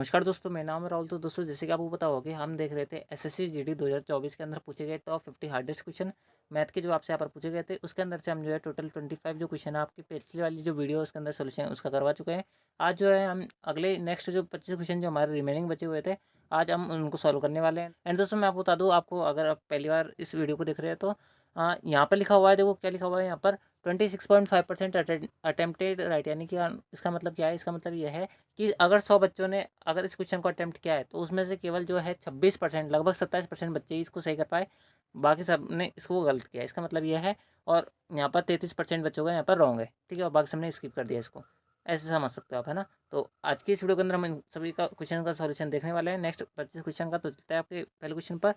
नमस्कार दोस्तों, मेरा नाम है राहुल। तो दोस्तों, जैसे कि आपको पता होगा कि हम देख रहे थे एसएससी जीडी 2024 के अंदर पूछे गए टॉप 50 हार्डेस्ट क्वेश्चन मैथ के जो आपसे यहाँ पर पूछे गए थे। उसके अंदर से हम जो है टोटल 25 जो क्वेश्चन है आपकी पिछली वाली जो वीडियो है उसके अंदर सोल्यूशन उसका करवा चुके हैं। आज जो है हम अगले नेक्स्ट जो 25 क्वेश्चन जो हमारे रिमेनिंग बचे हुए थे, आज हम उनको सॉल्व करने वाले हैं। एंड दोस्तों, मैं आपको बता दूँ, आपको अगर आप पहली बार इस वीडियो को देख रहे हैं तो यहाँ पर लिखा हुआ है, देखो क्या लिखा हुआ है यहाँ पर 26.5% अटेम्प्टेड राइट, यानी कि इसका मतलब क्या है? इसका मतलब यह है कि अगर 100 बच्चों ने अगर इस क्वेश्चन को अटेम्प्ट किया है तो उसमें से केवल जो है 26%, लगभग 27% बच्चे ही इसको सही कर पाए, बाकी सब ने इसको गलत किया। इसका मतलब यह है। और यहाँ पर 33% बच्चों का यहाँ पर रॉन्ग है, ठीक है, और बाकी सबने स्किप कर दिया इसको। ऐसे समझ सकते हो आप, है ना। तो आज की इस वीडियो के अंदर हम इन सभी का क्वेश्चन का सॉल्यूशन देखने वाले हैं नेक्स्ट 25 क्वेश्चन का। तो चलते हैं आपके पहले क्वेश्चन पर।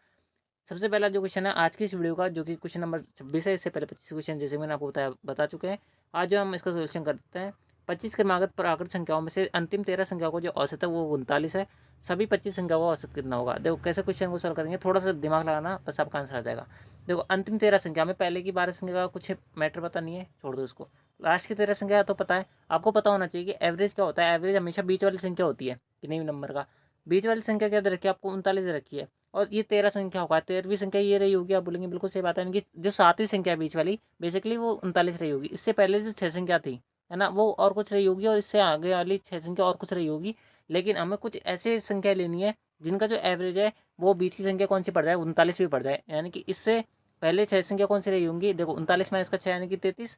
सबसे पहला जो क्वेश्चन है आज की इस वीडियो का, जो कि क्वेश्चन नंबर 26 है, इससे पहले 25 क्वेश्चन जैसे मैंने आपको बता चुके हैं। आज जो हम इसका सोल्यूशन करते हैं, 25 क्रमागत प्राकृत संख्याओं में से अंतिम 13 संख्याओं को जो औसत है वो 39 है। सभी 25 संख्याओं का औसत कितना होगा? देखो कैसे क्वेश्चन को सॉल्व करेंगे, थोड़ा सा दिमाग लगाना, बस आपका आंसर आ जाएगा। देखो, अंतिम 13 संख्या में पहले की 12 संख्या का कुछ मैटर पता नहीं है, छोड़ दो उसको। लास्ट की 13 संख्या तो पता है। आपको पता होना चाहिए कि एवरेज क्या होता है। एवरेज हमेशा बीच वाली संख्या होती है, किसी भी नंबर का बीच वाली संख्या क्या दे रखी है आपको? 39 दे रखी है। और ये 13 संख्या होगा, 13वीं संख्या ये रही होगी। आप बोलेंगे बिल्कुल सही बात है, यानी कि जो 7वीं संख्या है बीच वाली, बेसिकली वो 39 रही होगी। इससे पहले जो 6 संख्या थी, है ना, वो और कुछ रही होगी, और इससे आगे वाली 6 संख्या और कुछ रही होगी। लेकिन हमें कुछ ऐसे संख्या लेनी है जिनका जो एवरेज है वो बीच की संख्या कौन सी पड़ जाए? 39 भी पड़ जाए। यानी कि इससे पहले 6 संख्या कौन सी रही होंगी? देखो, 39 में इसका 6 यानी कि 33,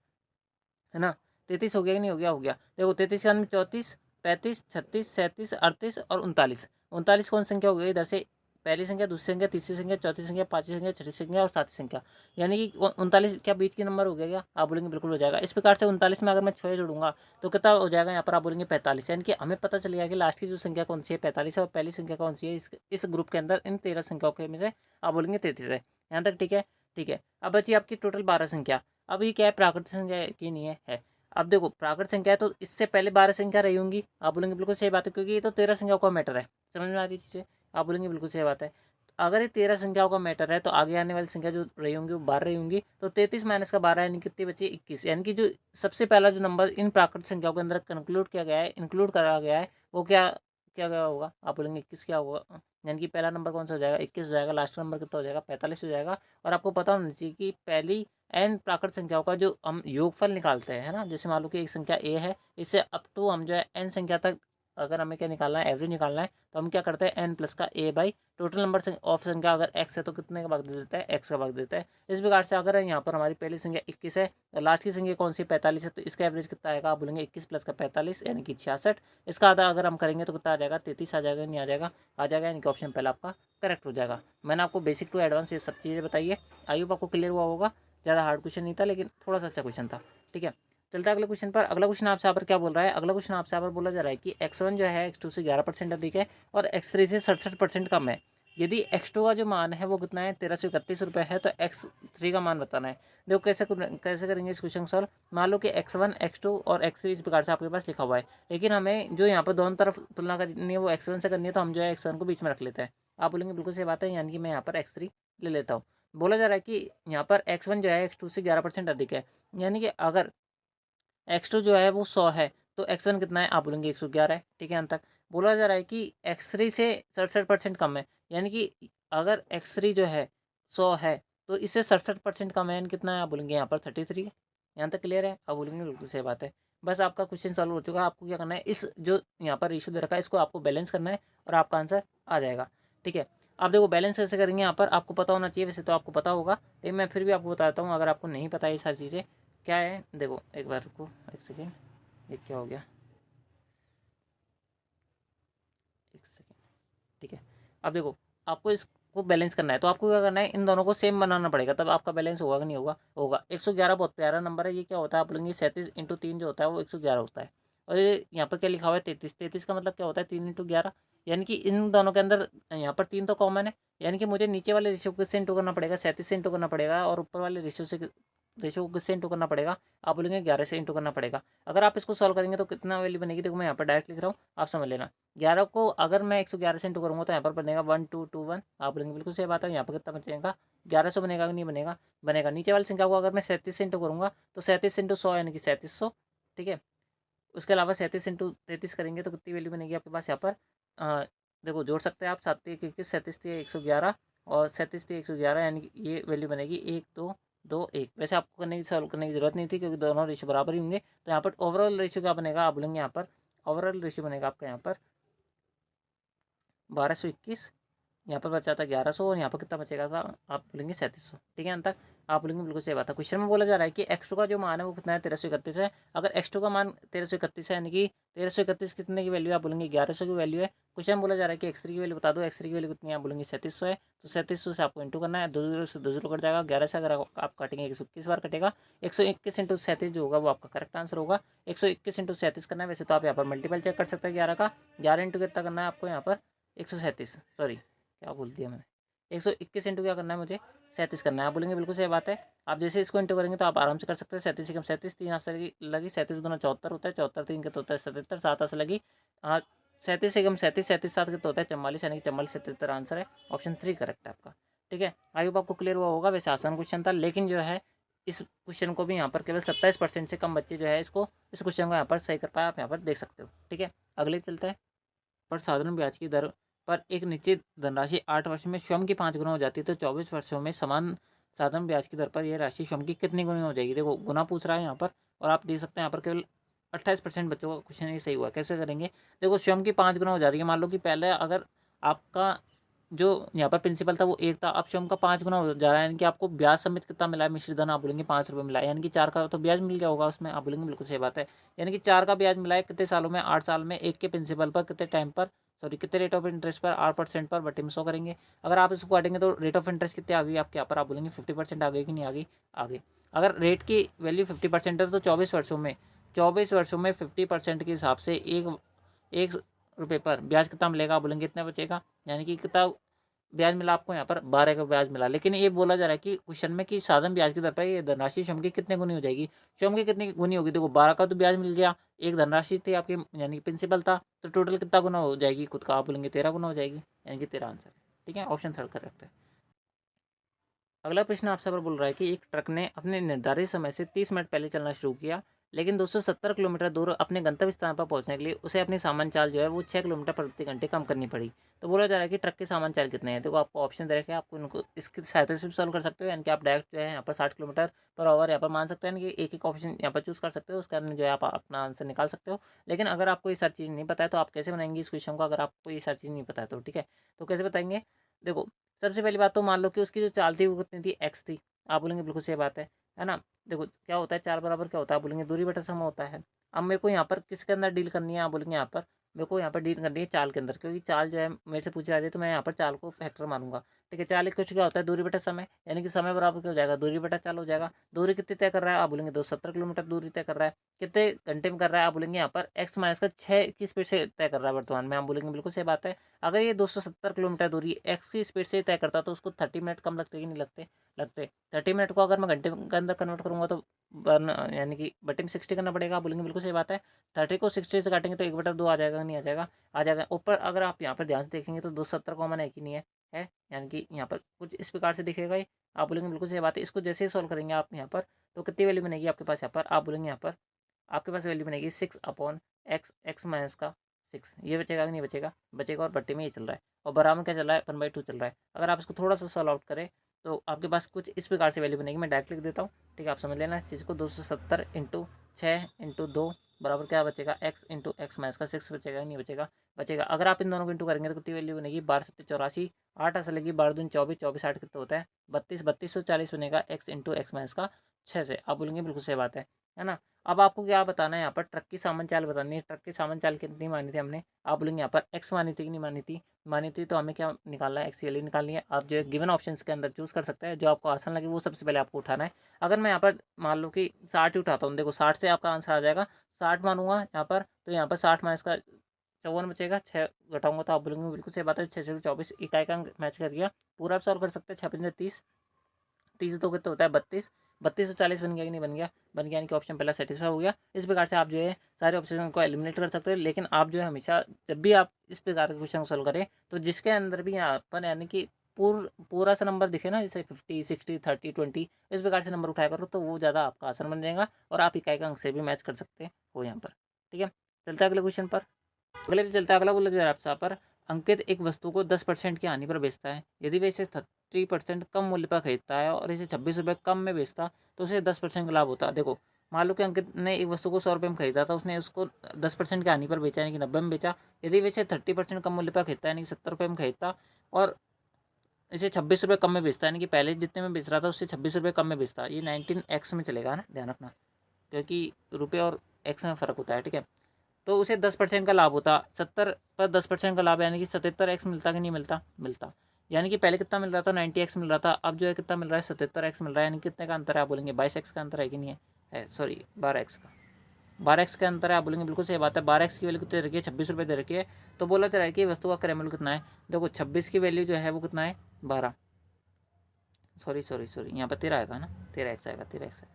है ना। 33 हो गया कि नहीं हो गया? हो गया। देखो, 33 के बाद 34, 35, 36, 37, 38 और 39। 39 कौन संख्या हो गई इधर से? पहली संख्या, दूसरी संख्या, तीसरी संख्या, चौथी संख्या, पांचवी संख्या, छठी संख्या और सातवीं संख्या। यानी कि 39 क्या बीच के नंबर हो गया क्या? आप बोलेंगे बिल्कुल हो जाएगा। इस प्रकार से 39 में अगर मैं 6 जोड़ूंगा तो कितना हो जाएगा? यहाँ पर आप बोलेंगे 45। यानी कि हमें पता चल गया कि लास्ट की जो संख्या कौन सी है 45 है, और पहली संख्या कौन सी है इस ग्रुप के अंदर इन 13 संख्याओं के में से? आप बोलेंगे 33 है। यहाँ तक ठीक है? ठीक है। अब बची आपकी टोटल 12 संख्या। अब ये क्या है? प्राकृतिक संख्या की नहीं है। अब देखो, प्राकृत संख्या है तो इससे पहले 12 संख्या रही होंगी। आप बोलेंगे बिल्कुल सही बात है, क्योंकि ये तो 13 संख्याओं का मैटर है। समझ में आ रही चीज़ें? आप बोलेंगे बिल्कुल सही बात है। तो अगर ये 13 संख्याओं का मैटर है तो आगे आने वाली संख्या जो रही होंगी वो 12 रही होंगी। तो 33 माइनस का 12 यानी कितनी बची? 21। यानी कि जो सबसे पहला जो नंबर इन प्राकृत संख्याओं के अंदर कंक्लूड किया गया है, इंक्लूड करा गया है, वो क्या क्या गया होगा? आप बोलेंगे 21 क्या होगा? यानी कि पहला नंबर कौन सा हो जाएगा? 21 हो जाएगा। लास्ट नंबर कितना हो जाएगा? 45 हो जाएगा। और आपको पता होना चाहिए कि पहली एन प्राकृत संख्याओं का जो हम योगफल निकालते हैं, है ना, जैसे मान लो कि एक संख्या ए है, इससे अप टू हम जो है एन संख्या तक अगर हमें क्या निकालना है? एवरेज निकालना है, तो हम क्या करते हैं? एन प्लस का ए बाई टोटल नंबर ऑफ संख्या अगर एक्स है तो कितने का भाग दे देता है? एक्स का भाग देता है। इस प्रकार से अगर यहाँ पर हमारी पहली संख्या 21 है और लास्ट की संख्या कौन सी? 45 है, तो इसका एवरेज कितना आएगा? आप बोलेंगे 21 प्लस का 45 यानी कि 66। इसका आधा अगर हम करेंगे तो कितना आ जाएगा? 33 आ जाएगा। नहीं आ जाएगा? आ जाएगा, यानी कि ऑप्शन पहला आपका करेक्ट हो जाएगा। मैंने आपको बेसिक टू एडवांस ये सब चीज़ें बताई है। आई होप आपको क्लियर हुआ होगा। ज़्यादा हार्ड क्वेश्चन नहीं था, लेकिन थोड़ा सा अच्छा क्वेश्चन था। ठीक है, चलता है अगले क्वेश्चन पर। अगला क्वेश्चन आपसे यहाँ पर क्या बोल रहा है? अगला क्वेश्चन आपसे यहाँ पर बोला जा रहा है कि x1 जो है x2 से 11% अधिक है और x3 से 67% कम है। यदि x2 का जो मान है वो कितना है? 1331 रुपये है, तो x3 का मान बताना है। देखो कैसे करेंगे इस क्वेश्चन सॉल्व। मान लो कि x1, x2 और x3 इस प्रकार से आपके पास लिखा हुआ है, लेकिन हमें जो यहाँ पर दोनों तरफ तुलना करनी है वो x1 से करनी है, तो हम जो है x1 को बीच में रख लेते हैं। आप बोलेंगे बिल्कुल सही बात है, यानी कि मैं यहाँ पर x3 ले लेता हूँ। बोला जा रहा है कि यहाँ पर x1 जो है x2 से 11% अधिक है, यानी कि अगर x2 जो है वो 100 है तो x1 कितना है? आप बोलेंगे 111 है। ठीक है, अंत तक बोला जा रहा है कि x3 से 67% कम है, यानी कि अगर x3 जो है 100 है तो इससे 67% कम है, यानी कितना है? आप बोलेंगे यहाँ पर 33 है। यहाँ तक क्लियर है? आप बोलेंगे बिल्कुल सही बात है। बस आपका क्वेश्चन सॉल्व हो चुका है। आपको क्या करना है? इस जो यहाँ पर रेशियो दे रखा है इसको आपको बैलेंस करना है और आपका आंसर आ जाएगा। ठीक है, अब देखो बैलेंस कैसे करेंगे यहाँ पर आपको पता होना चाहिए। वैसे तो आपको पता होगा, लेकिन मैं फिर भी आपको बताता हूँ अगर आपको नहीं पता ये सारी चीज़ें क्या है। देखो एक बार रुको, एक सेकेंड, ये क्या हो गया? एक सेकेंड। ठीक है, अब देखो आपको इसको बैलेंस करना है तो आपको क्या करना है? इन दोनों को सेम बनाना पड़ेगा, तब आपका बैलेंस होगा कि नहीं होगा? होगा। 111 बहुत प्यारा नंबर है। ये क्या होता है? आप बोलेंगे 37 × 3 जो होता है वो 111 होता है। और ये यहाँ पर क्या लिखा हुआ है? 33। 33 का मतलब क्या होता है? 3 × 11, यानी कि इन दोनों के अंदर यहाँ पर 3 तो कॉमन है, यानी कि मुझे नीचे वाले रेशियो को किससे इंटू करना पड़ेगा? 37 से इंटू करना पड़ेगा, और ऊपर वाले रेशियो को किससे इंटू करना पड़ेगा? आप बोलेंगे 11 से इंटू करना पड़ेगा। अगर आप इसको सॉल्व करेंगे तो कितना वैल्यू बनेगी? देखो मैं यहाँ पर डायरेक्ट लिख रहा हूँ, आप समझ लेना। 11 को अगर मैं 111 से इंटू करूँगा तो यहाँ पर बनेगा 1221। आप बोलेंगे बिल्कुल सही बात है। यहाँ पर कितना बचेगा? 1100 बनेगा कि नहीं बनेगा? बनेगा। नीचे वाली संख्या को अगर मैं 37 से इंटू करूँगा तो 37 × 100 यानी कि 3700। ठीक है, उसके अलावा 37 × 33 करेंगे तो कितनी वैल्यू बनेगी आपके पास यहाँ पर? देखो जोड़ सकते हैं आप 7 3 21 37 3 111 और 37 3 111, यानी कि ये वैल्यू बनेगी 1 2 2 1। वैसे आपको सॉल्व करने की जरूरत नहीं थी क्योंकि दोनों रेशियो बराबर ही होंगे। तो यहाँ पर ओवरऑल रेशियो क्या बनेगा, आप बोलेंगे यहाँ पर ओवरऑल रेशियो बनेगा आपका यहाँ पर 1221, यहाँ पर बचा था 1100 और यहाँ पर कितना बचेगा था, आप बोलेंगे 3700। ठीक है, अंत तक आप बोलेंगे बिल्कुल सही बात है। क्वेश्चन में बोला जा रहा है कि x2 का जो मान है वो कितना है, 1331 है। अगर x2 का मान 1331 है, यानी कि 1331 कितने की वैल्यू है, आप बोलेंगे 1100 की वैल्यू है। क्वेश्चन बोला जा रहा है कि x3 की वैल्यू बता दो, x3 की वैल्यू कितनी है, आप बोलेंगे 3700 है। तो 3700 से आपको इंटू करना है, 2 से 2 कट जाएगा, 11 से अगर आप काटेंगे 121 बार कटेगा। 121 इंटू 37 जो होगा वो आपका करेक्ट आंसर होगा। 121 इंटू 37 करना है, वैसे तो आप यहाँ पर मल्टीपल चेक कर सकते हैं 11 का। 11 इंटू कितना करना है आपको यहाँ पर 137, सॉरी क्या बोल दिया मैंने, 121 इंटू क्या करना है मुझे 37 करना है। आप बोलेंगे बिल्कुल सही बात है। आप जैसे इसको इंटू करेंगे तो आप आराम से कर सकते हैं। 37 कम 37, 3 हाथ से लगी 37 दूना 74 होता है, 74 3 के तो होता है 77, 7 हाथ से लगी 37 से कम 37, 37 7 के तो होता है 44, यानी कि 44 77 आंसर है। ऑप्शन 3 करेक्ट है आपका। ठीक है, आई होप आपको क्लियर हुआ होगा। वैसे आसान क्वेश्चन था, लेकिन जो है इस क्वेश्चन को भी यहाँ पर केवल 27% से कम बच्चे जो है इस क्वेश्चन को यहाँ पर सही कर पाए, आप यहाँ पर देख सकते हो। ठीक है, अगले चलता है। पर साधारण ब्याज की दर पर एक निश्चित धनराशि 8 वर्ष में स्वयं की 5 गुना हो जाती है, तो 24 वर्षों में समान साधारण ब्याज की दर पर यह राशि स्वयं की कितनी गुनी हो जाएगी। देखो गुना पूछ रहा है यहाँ पर, और आप देख सकते हैं यहाँ पर केवल 28% बच्चों का क्वेश्चन ये सही हुआ। कैसे करेंगे, देखो स्वयं की 5 गुना हो जा रही है। मान लो कि पहले अगर आपका जो यहाँ पर प्रिंसिपल था वो 1 था, अब स्वयं का 5 गुना हो जा रहा है, यानी कि आपको ब्याज समेत कितना मिला है, मिश्रित धन आप बोलेंगे 5 रुपये मिला है, यानी कि 4 का तो ब्याज मिल गया होगा उसमें, आप बोलेंगे बिल्कुल सही बात है। यानी कि 4 का ब्याज मिला है कितने सालों में, 8 साल में, 1 के प्रिंसिपल पर कितने टाइम पर, सॉरी कितने रेट ऑफ इंटरेस्ट पर, 8% पर बटे में 100 करेंगे। अगर आप इसको काटेंगे तो रेट ऑफ इंटरेस्ट कितने आ गई आपके यहाँ पर, आप बोलेंगे 50% आ गई कि नहीं आ गई, आ गई। अगर रेट की वैल्यू 50% है तो 24 वर्षों में 50% के हिसाब से एक रुपये पर ब्याज कितना मिलेगा, आप बोलेंगे कितना बचेगा, यानी कि कितना ब्याज मिला आपको यहाँ पर 12 का ब्याज मिला। लेकिन ये बोला जा रहा है कि क्वेश्चन में कि साधन ब्याज की दर पर ये धनराशि स्वयं की कितने गुनी हो जाएगी, स्वयं की कितनी गुनी होगी। देखो 12 का तो ब्याज मिल गया, एक धनराशि थी आपकी यानी प्रिंसिपल था, तो टोटल कितना गुना हो जाएगी खुद का, आप बोलेंगे 13 गुना हो जाएगी, यानी कि 13 आंसर है। ठीक है, ऑप्शन 3 करेक्ट है। अगला प्रश्न आपसे पर बोल रहा है कि एक ट्रक ने अपने निर्धारित समय से 30 मिनट पहले चलना शुरू किया, लेकिन 270 किलोमीटर दूर अपने गंतव्य स्थान पर पहुंचने के लिए उसे अपनी सामान चाल जो है वो 6 किलोमीटर प्रति घंटे कम करनी पड़ी। तो बोला जा रहा है कि ट्रक की सामान चाल कितने हैं। देखो आपको ऑप्शन दे रखे हैं, आपको इनको इसकी सहायता से भी सॉल्व कर सकते हो, यानी कि आप डायरेक्ट जो है यहाँ पर 60 किलोमीटर पर आवर यहाँ पर मान सकते हैं, कि एक ऑप्शन यहाँ पर चूज कर सकते हो, उसके कारण जो है आप अपना आंसर निकाल सकते हो। लेकिन अगर आपको ये सारी चीज़ नहीं पता है तो आप कैसे बनाएंगे इस क्वेश्चन को, अगर आपको ये सारी चीज़ नहीं पता है तो। ठीक है, तो कैसे बताएंगे, देखो सबसे पहली बात तो मान लो कि उसकी जो चाल थी वो कितनी थी, एक्स थी, आप बोलेंगे बिल्कुल सही बात है ना। देखो क्या होता है, चार बराबर क्या होता है, आप बोलेंगे दूरी बटा समय होता है। अब मेरे को यहाँ पर किसके अंदर डील करनी है, आप बोलेंगे यहाँ पर मेरे को यहाँ पर डील करनी है चाल के अंदर, क्योंकि चाल जो है मेरे से पूछी जा रही है तो मैं यहाँ पर चाल को फैक्टर मानूंगा। ठीक है, चाल कुछ क्या होता है, दूरी बटा समय, यानी कि समय बराबर क्या हो जाएगा, दूरी बटा चाल हो जाएगा। दूरी कितनी तय कर रहा है, आप बोलेंगे 270 किलोमीटर दूरी तय कर रहा है। कितने घंटे में कर रहा है, आप बोलेंगे यहाँ पर एक्स माइनस का 6 की स्पीड से तय कर रहा है वर्तमान में, आप बोलेंगे बिल्कुल सही बात है। अगर ये 270 किलोमीटर दूरी एक्स की स्पीड से तय करता तो उसको 30 मिनट कम लगते कि नहीं लगते, लगते। 30 मिनट को अगर मैं घंटे के अंदर कन्वर्ट करूंगा तो यानी कि बटे में 60 करना पड़ेगा, बोलेंगे बिल्कुल सही बात है। 30 को 60 से काटेंगे तो 1/2 आ जाएगा, नहीं आ जाएगा, आ जाएगा। ऊपर अगर आप यहाँ पर ध्यान से देखेंगे तो 270 कॉमन है कि नहीं है, यानी कि यहाँ पर कुछ इस प्रकार से दिखेगा ही, आप बोलेंगे बिल्कुल सही बात है। इसको जैसे ही सॉल्व करेंगे आप यहाँ पर तो कितनी वैल्यू बनेगी आपके पास, यहाँ पर आप बोलेंगे यहाँ पर आपके पास वैल्यू बनेगी 6/x, एक्स माइनस का 6, ये बचेगा कि नहीं बचेगा, बचेगा। और बट्टे में ये चल रहा है और बराबर क्या चल रहा है, 1/2 चल रहा है। अगर आप इसको थोड़ा सा सॉल्व आउट करें तो आपके पास कुछ इस प्रकार से वैल्यू बनेगी, मैं डायरेक्ट लिख देता हूँ। ठीक है, आप समझ लेना इस चीज़ को। 270 इंटू 6 इंटू 2 बराबर क्या बचेगा, एक्स इंटू एक्स माइनस का 6 बचेगा, नहीं बचेगा, बचेगा। अगर आप इन दोनों को इंटू करेंगे तो कितनी वैल्यू बनेगी, 12×7=84, 8 ऐसा लगी 12×2 24, 24 8 कितना होता है 32, 3240 बनेगा एक्स इंटू एक्स माइनस का 6 से, आप बोलेंगे बिल्कुल सही बात है ना। अब आपको क्या बताना है, यहाँ पर ट्रक की सामान चाल बतानी है। ट्रक की सामान चाल कितनी मानी थी हमने, आप बोलेंगे यहाँ पर एक्स मानी थी कि नहीं मानी थी, मानी थी। तो हमें क्या निकालना है, एक्स वैल्यू निकालनी है। आप जो गिवन ऑप्शंस के अंदर चूज कर सकते हैं, जो आपको आसान लगे वो सबसे पहले आपको उठाना है। अगर मैं यहाँ पर मान लो कि 60 ही उठाता हूँ, देखो 60 से आपका आंसर आ जाएगा, 60 मानूंगा यहाँ पर, तो यहाँ पर 60 माइनस का 54 बचेगा, 6 घटाऊंगा तो आप बोलेंगे बिल्कुल सही बात है, 6×24 इकाई का अंक मैच कर गया। पूरा आप सॉल्व कर सकते हैं, 6×5 30 तो कितना होता है 32, 3240 बन गया कि नहीं बन गया, बन गया, यानी कि ऑप्शन पहला सेटिस्फाई हो गया। इस प्रकार से आप जो है सारे ऑप्शन को एलिमिनेट कर सकते हो। लेकिन आप जो है हमेशा जब भी आप इस प्रकार के क्वेश्चन को सोल्व करें तो जिसके अंदर भी यहाँ पर यानी कि पूरा सा नंबर दिखे ना, जैसे 50 60 30 20 इस प्रकार से नंबर उठाया करो, तो वो ज़्यादा आपका आसान बन जाएगा और आप इकाई का अंक से भी मैच कर सकते हो यहाँ पर। ठीक है, चलते हैं अगले क्वेश्चन पर। अगले पे चलता है, अगला बोला जा रहा है आपसे यहाँ पर अंकित एक वस्तु को 10% की हानि पर बेचता है। यदि वह इसे 30% कम मूल्य पर खरीदता है और इसे 26 रुपये कम में बेचता तो उसे 10% का लाभ होता है। देखो मान लो कि अंकित ने एक वस्तु को 100 रुपये में खरीदा था, उसने उसको 10% की हानि पर बेचा यानी कि 90 में बेचा। यदि वह इसे 30% कम मूल्य पर खरीदता यानी कि 70 रुपये में खरीदता और इसे 26 रुपये कम में बेचता यानी कि पहले जितने में बेच रहा था उससे 26 रुपये कम में बेचता। ये 19x में चलेगा ना, ध्यान रखना, क्योंकि रुपये और एक्स में फ़र्क होता है, ठीक है। तो उसे 10% का लाभ होता, 70 पर 10% का लाभ यानी कि 77x मिलता कि नहीं मिलता, मिलता। यानी कि पहले कितना मिल रहा था, 90x मिल रहा था, अब जो है कितना मिल रहा है, 77x मिल रहा है। यानी कितने का अंतर है, आप बोलेंगे 22x का अंतर है कि नहीं है, सॉरी 12x का, 12x का अंतर है। आप बोलेंगे बिल्कुल सही बात है, 12x की वैल्यू कितनी दे रखी है, 26 रुपये दे रखी है। तो बोला जा रहा है कि वस्तु का क्रय मूल्य कितना है। देखो 26 की वैल्यू जो है वो कितना है, 12, सॉरी सॉरी सॉरी यहाँ पर 13 आएगा ना, 13x आएगा, 13x आएगा।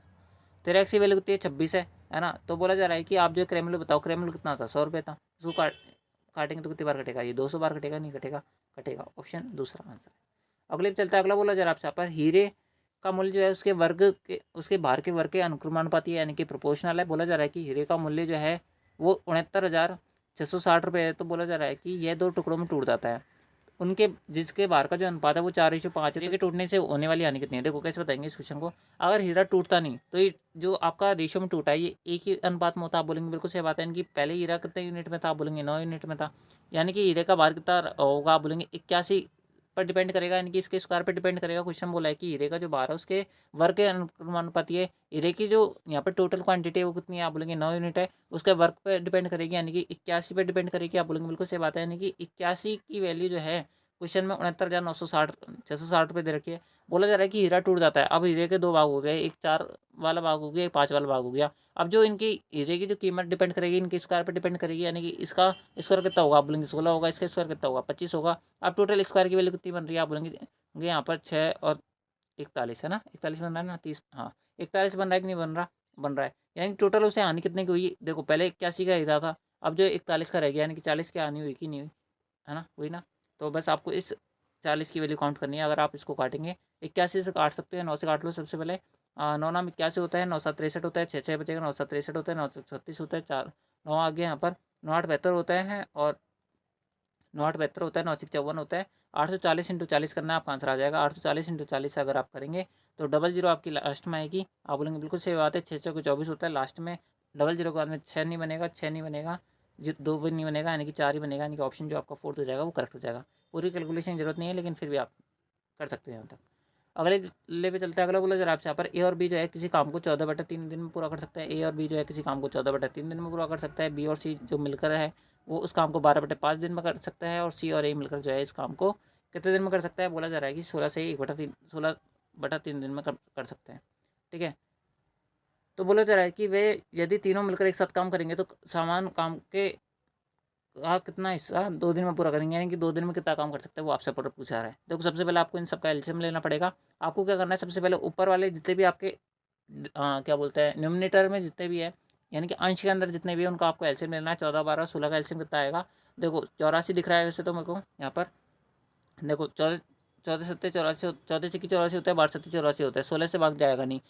13x की वैल्यू कितनी है, 26 है ना। तो बोला जा रहा है कि आप जो क्रय मूल्य बताओ, क्रय मूल्य कितना था, 100 रुपये था। उसको काटेंगे तो कितनी बार कटेगा, ये 200 बार कटेगा, नहीं कटेगा, कटेगा। ऑप्शन दूसरा आंसर है। अगले पे चलता है, अगला बोला जा रहा है आपसे यहाँ पर हीरे का मूल्य जो है उसके वर्ग के, उसके भार के वर्ग के अनुक्रमानुपाती है यानी कि प्रोपोर्शनल है। बोला जा रहा है कि हीरे का मूल्य जो है वो 69,660 रुपये है। तो बोला जा रहा है कि यह 2 टुकड़ों में टूट जाता है, उनके जिसके भार का जो अनुपात है वो 4:5 है। के टूटने से होने वाली हानि कितनी है, देखो कैसे बताएंगे इस क्वेश्चन को। अगर हीरा टूटता नहीं तो ये जो आपका रेशियो में टूटा है ये एक ही अनुपात में होता, आप बोलेंगे बिल्कुल सही बात है। इनकी पहले हीरा कितने यूनिट में था, आप बोलेंगे 9 यूनिट में था। यानी कि हीरे का भार कितना होगा, आप बोलेंगे 81 पर डिपेंड करेगा, यानी कि इसके स्क्वायर पर डिपेंड करेगा। क्वेश्चन बोला है कि हीरे का जो भार है उसके वर्ग के अनुपाती है। हीरे की जो यहाँ पर टोटल क्वांटिटी है वो कितनी है, आप बोलेंगे 9 यूनिट है, उसके वर्ग पर डिपेंड करेगी यानी कि 81 पर डिपेंड करेगी। आप बोलेंगे बिल्कुल सही बात है, यानी कि 81 की वैल्यू जो है क्वेश्चन में 69,960 660 रुपये दे रखी है। बोला जा रहा है कि हीरा टूट जाता है। अब हीरे के 2 भाग हो गए, एक 4 वाला भाग हो गया, एक 5 वाला भाग हो गया। अब जो इनकी हीरे की जो कीमत डिपेंड करेगी इनके स्क्वायर पर डिपेंड करेगी, यानी कि इसका स्क्वायर कितना होगा, आप बोलेंगे 16 होगा, इसका स्क्वायर कितना होगा 25 होगा। अब टोटल स्क्वायर की वैल्यू कितनी बन रही है, आप बोलेंगे यहाँ पर 6 और 41 है ना, 41 बन रहा है ना, 30, हाँ 41 बन रहा है कि नहीं बन रहा, बन रहा है। यानी टोटल उसे हानि कितने की हुई, देखो पहले 81 का हीरा था, अब जो 41 का रह गया, यानी कि 40 की हानि हुई कि नहीं हुई, है ना, हुई ना। तो बस आपको इस 40 की वैल्यू काउंट करनी है। अगर आप इसको काटेंगे 81 से काट सकते हैं, 9 से काट लो सबसे पहले। 9 नाम 81 होता है, 9 7 63 होता है, 6 6 बचेगा, 9 7 63 होता है, 9 36 होता है, 4 9 आ गया यहाँ पर, 9 8 72 होता है, और 9 8 72 होता है, 9 6 54 होता है। 840 इंटू 40 करना है, आपका आंसर आ जाएगा। 840 इंटू 40 अगर आप करेंगे तो 00 आपकी लास्ट में आएगी। आप बोलेंगे बिल्कुल सही बात है, 6 6 को 24 होता है, लास्ट में 00 के बाद में 6 नहीं बनेगा, 6 नहीं बनेगा, 2 भी नहीं बनेगा, यानी कि 4 ही बनेगा, यानी कि ऑप्शन जो आपका 4th हो जाएगा वो करेक्ट हो जाएगा। पूरी कैलकुलेशन की जरूरत नहीं है, लेकिन फिर भी आप कर सकते हैं यहाँ तक। अगले ले पे चलते हैं, अगला बोला जरा आपसे यहाँ पर ए और बी जो है किसी काम को 14/3 दिन में पूरा कर सकता है। ए और बी जो है किसी काम को 14/3 दिन में पूरा कर सकता है। बी और सी जो मिलकर है वो उस काम को 12/5 दिन में कर सकता है। और सी और ए मिलकर जो है इस काम को कितने दिन में कर सकता है, बोला जा रहा है कि 16 से 1/3 16/3 दिन में कर सकते हैं, ठीक है। तो बोला जा रहा है कि वे यदि तीनों मिलकर एक साथ काम करेंगे तो समान काम के का कितना हिस्सा 2 दिन में पूरा करेंगे, यानी कि 2 दिन में कितना काम कर सकते हैं वो आपसे पूछा रहा है। देखो सबसे पहले आपको इन सबका एलसीएम लेना पड़ेगा। आपको क्या करना है, सबसे पहले ऊपर वाले जितने भी आपके क्या बोलते हैं न्यूमिनेटर में जितने भी है, यानी कि अंश के अंदर जितने भी है उनका आपको एलसीएम लेना है। 14 12 16 का एलसीएम कितना आएगा, देखो 84 दिख रहा है वैसे तो मेरे को यहाँ पर। देखो 14 14 7 84, 14 6 84 होता है, 12 7 84 होता है, 16 से भाग जाएगा नहीं।